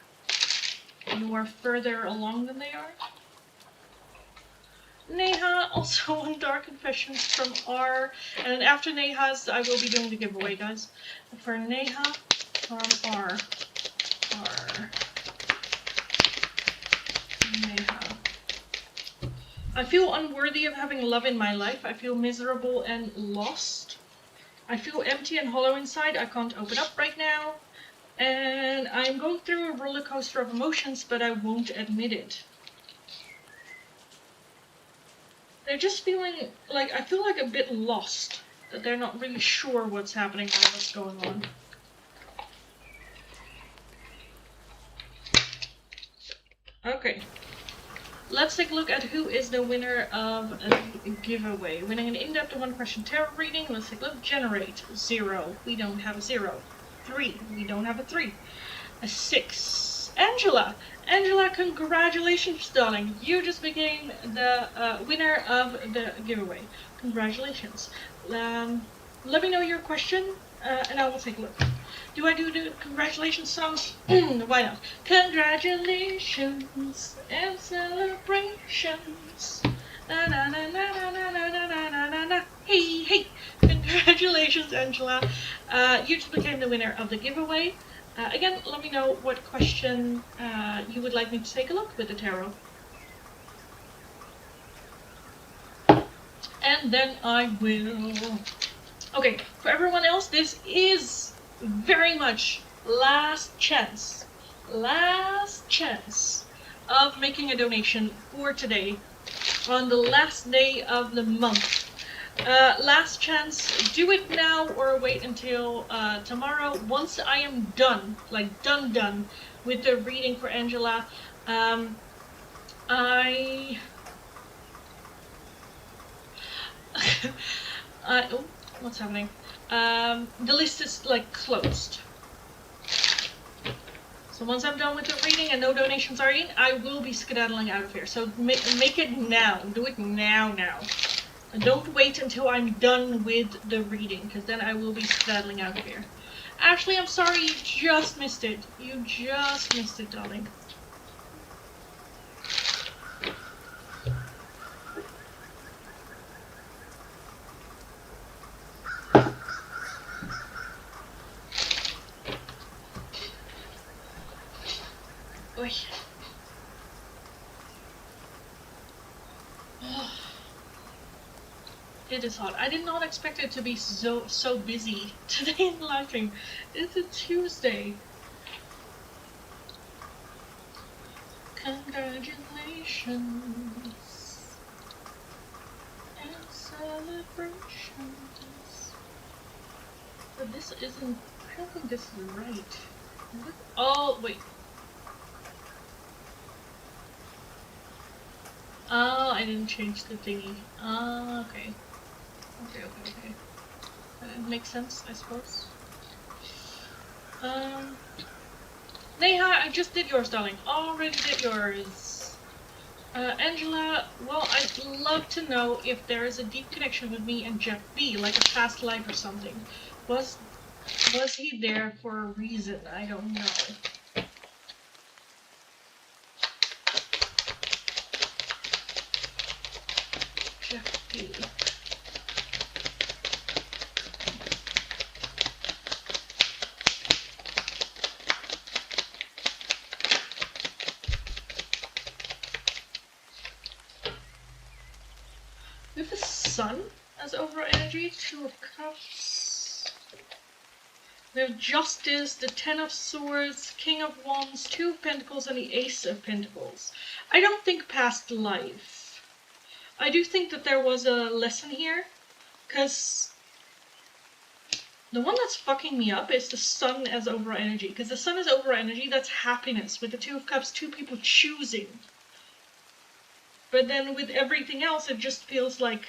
You are further along than they are. Neha, also on Dark Confessions from R. And after Neha's, I will be doing the giveaway, guys. For Neha from R. Neha. I feel unworthy of having love in my life. I feel miserable and lost. I feel empty and hollow inside. I can't open up right now. And I'm going through a roller coaster of emotions, but I won't admit it. They're just feeling like, I feel like a bit lost. That they're not really sure what's happening or what's going on. Okay. Let's take a look at who is the winner of the giveaway. Winning an in-depth 1-question tarot reading. Let's take a look. Generate. 0. We don't have a 0. 3. We don't have a 3. A 6. Angela. Angela, congratulations, darling. You just became the winner of the giveaway. Congratulations. Let me know your question, and I will take a look. Do I do the congratulations songs? Why not? Congratulations and celebrations. Na na na na na na na na na na na. Hey, hey! Congratulations, Angela. You just became the winner of the giveaway. Again, let me know what question you would like me to take a look with the tarot. And then I will... Okay, for everyone else, this is very much last chance of making a donation for today on the last day of the month. Last chance, do it now or wait until tomorrow. Once I am done, like done with the reading for Angela, oh, what's happening? The list is like closed. So once I'm done with the reading and no donations are in, I will be skedaddling out of here. So make it now. Do it now. And don't wait until I'm done with the reading, because then I will be skedaddling out of here. Ashley, I'm sorry, you just missed it. You just missed it, darling. Oy. It is hot. I did not expect it to be so busy today in the live stream. It's a Tuesday. Congratulations and celebrations. But this isn't... I don't think this is right. Oh, wait. I didn't change the thingy. Ah, okay. Okay. It makes sense, I suppose. Neha, I just did yours, darling. Already did yours. Angela, well, I'd love to know if there is a deep connection with me and Jeff B, like a past life or something. Was he there for a reason? I don't know. Jeff B. We have the Sun as overall energy, Two of Cups. We have Justice, the Ten of Swords, King of Wands, Two of Pentacles, and the Ace of Pentacles. I don't think past life. I do think that there was a lesson here, because the one that's fucking me up is the Sun as overall energy. Because the Sun as overall energy, that's happiness. With the Two of Cups, two people choosing. But then with everything else, it just feels like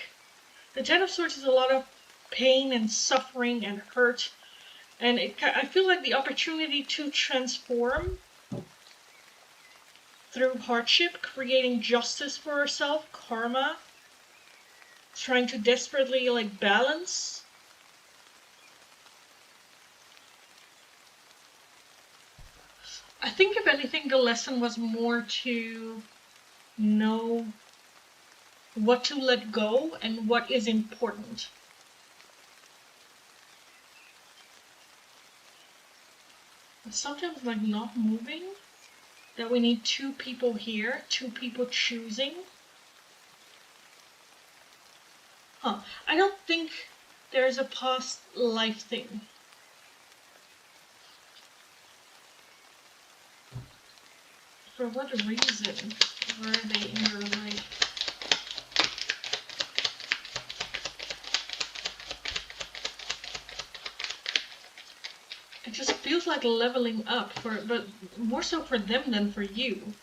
the Ten of Swords is a lot of pain and suffering and hurt. And I feel like the opportunity to transform through hardship, creating justice for herself, karma, trying to desperately like balance. I think if anything the lesson was more to know what to let go and what is important. It's sometimes like not moving, that we need two people here, two people choosing. I don't think there's a past life thing. For what reason were they in your life? It just feels like leveling up, but more so for them than for you.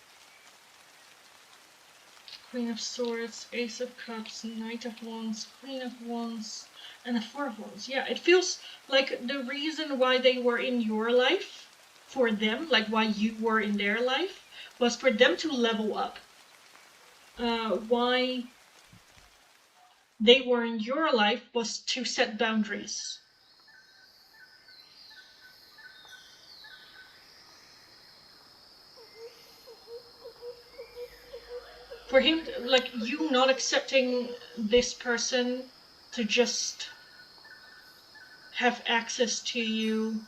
Queen of Swords, Ace of Cups, Knight of Wands, Queen of Wands, and the Four of Wands. Yeah, it feels like the reason why they were in your life, for them, like why you were in their life, was for them to level up. Why they were in your life was to set boundaries. For him, like, you not accepting this person to just have access to you,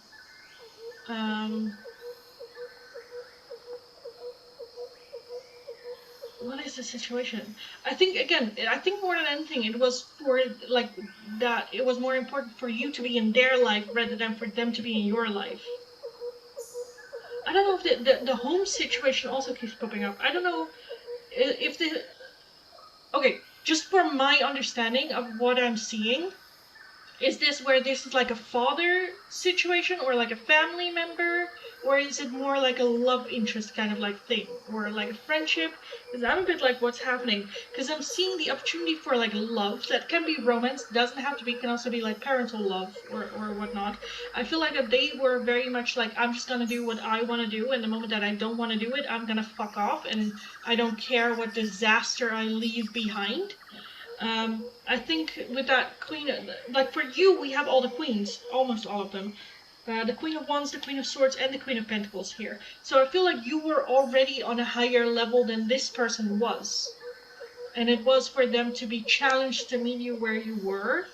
what is the situation? I think more than anything, it was for, like, that it was more important for you to be in their life rather than for them to be in your life. I don't know if the home situation also keeps popping up. I don't know if the... Okay, just for my understanding of what I'm seeing, is this where this is like a father situation or like a family member? Or is it more like a love interest kind of like thing? Or like a friendship? Because I'm a bit like, what's happening? Because I'm seeing the opportunity for like love. That can be romance, doesn't have to be, can also be like parental love or whatnot. I feel like that they were very much like, I'm just gonna do what I want to do, and the moment that I don't want to do it, I'm gonna fuck off, and I don't care what disaster I leave behind. I think with that queen, like for you, we have all the queens, almost all of them. The Queen of Wands, the Queen of Swords, and the Queen of Pentacles here. So I feel like you were already on a higher level than this person was. And it was for them to be challenged to meet you where you were.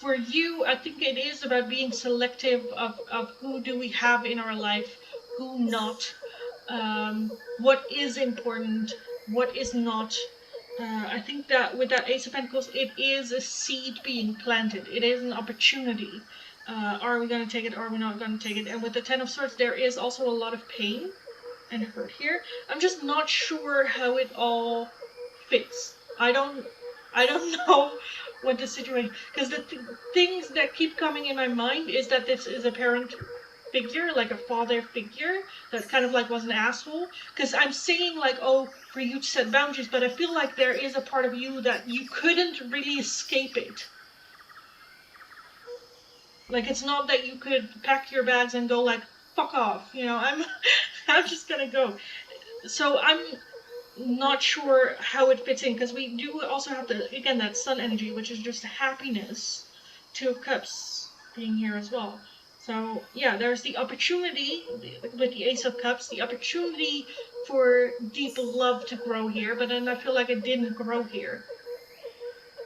For you, I think it is about being selective of who do we have in our life, who not, what is important, what is not. I think that with that Ace of Pentacles, it is a seed being planted. It is an opportunity. Are we going to take it? Are we not going to take it? And with the Ten of Swords, there is also a lot of pain and hurt here. I'm just not sure how it all fits. I don't know what the situation, because the things that keep coming in my mind is that this is a parent figure, like a father figure that kind of like was an asshole. Because I'm saying like, oh, for you to set boundaries, but I feel like there is a part of you that you couldn't really escape it. Like, it's not that you could pack your bags and go like, fuck off, you know, I'm just gonna go. So I'm not sure how it fits in, because we do also have again, that sun energy, which is just happiness. Two of Cups being here as well. So yeah, there's the opportunity with the Ace of Cups, the opportunity for deep love to grow here, but then I feel like it didn't grow here.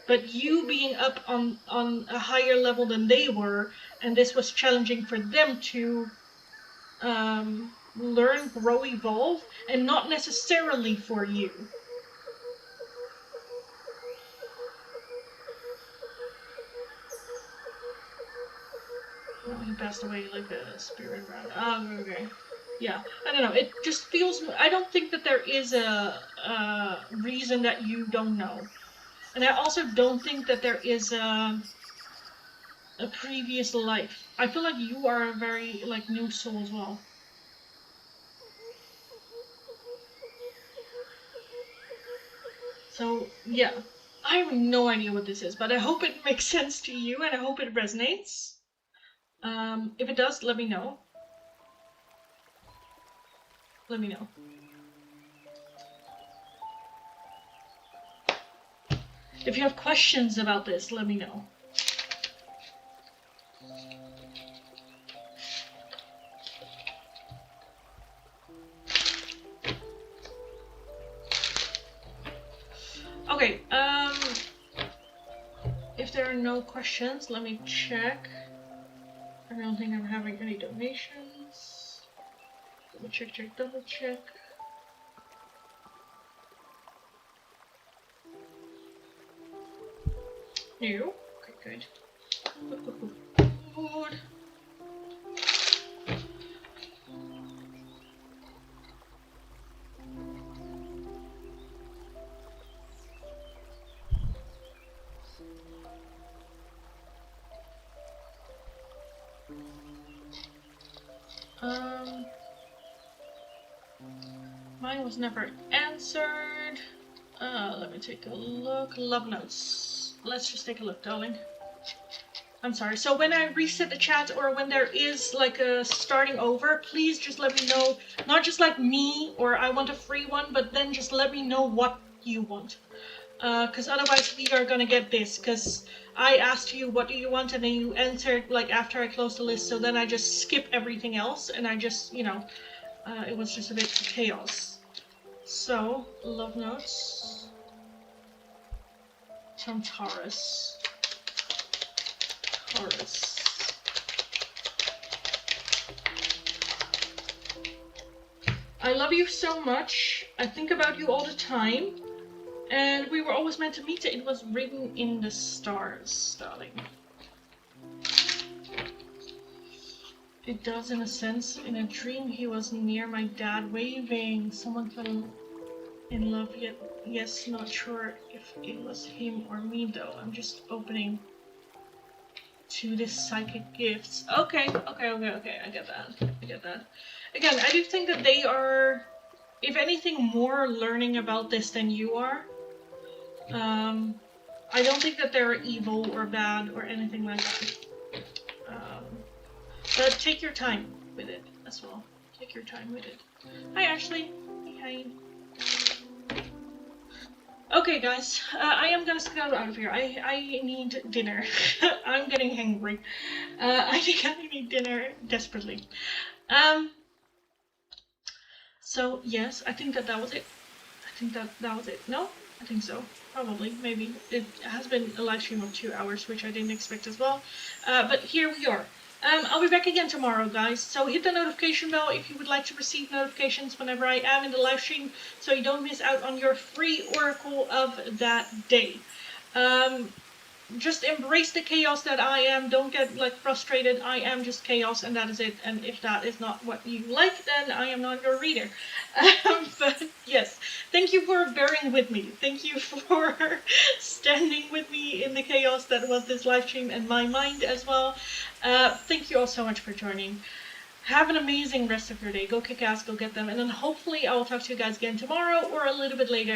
But you being up on a higher level than they were, and this was challenging for them to learn, grow, evolve, and not necessarily for you. Oh, he passed away like a spirit round. Oh, okay. Yeah, I don't know. It just feels. I don't think that there is a reason that you don't know, and I also don't think that there is a previous life. I feel like you are a very like new soul as well. So yeah, I have no idea what this is, but I hope it makes sense to you, and I hope it resonates. If it does, let me know. Let me know. If you have questions about this, let me know. Okay, if there are no questions, let me check. I don't think I'm having any donations. Double check, double check. No? Okay, good. Good. Mine was never answered. Let me take a look. Love notes. Let's just take a look, darling. I'm sorry. So when I reset the chat, or when there is like a starting over, please just let me know. Not just like me, or I want a free one, but then just let me know what you want. Because otherwise we are gonna get this, because I asked you what do you want, and then you answered like after I closed the list, so then I just skip everything else, and I just, you know, it was just a bit chaos. So, love notes from Taurus. Taurus. I love you so much. I think about you all the time. And we were always meant to meet. It was written in the stars, darling. It does, in a sense. In a dream, he was near my dad, waving. Someone fell in love, yet yes, not sure if it was him or me, though. I'm just opening to this psychic gifts. Okay. I get that. Again, I do think that they are, if anything, more learning about this than you are. I don't think that they're evil or bad or anything like that. But take your time with it as well. Take your time with it. Hi, Ashley. Hi. Okay, guys. I am gonna scout out of here. I need dinner. I'm getting hungry. I think I need dinner desperately. So, yes, I think that was it. I think that was it. No? I think so. Probably. Maybe. It has been a live stream of 2 hours, which I didn't expect as well. But here we are. I'll be back again tomorrow, guys. So hit the notification bell if you would like to receive notifications whenever I am in the live stream, so you don't miss out on your free oracle of that day. Just embrace the chaos that I am. Don't get like frustrated. I am just chaos, and that is it. And if that is not what you like, then I am not your reader. But yes, thank you for bearing with me. Thank you for standing with me in the chaos that was this live stream and my mind as well. Thank you all so much for joining. Have an amazing rest of your day. Go kick ass, go get them, and then hopefully I will talk to you guys again tomorrow or a little bit later.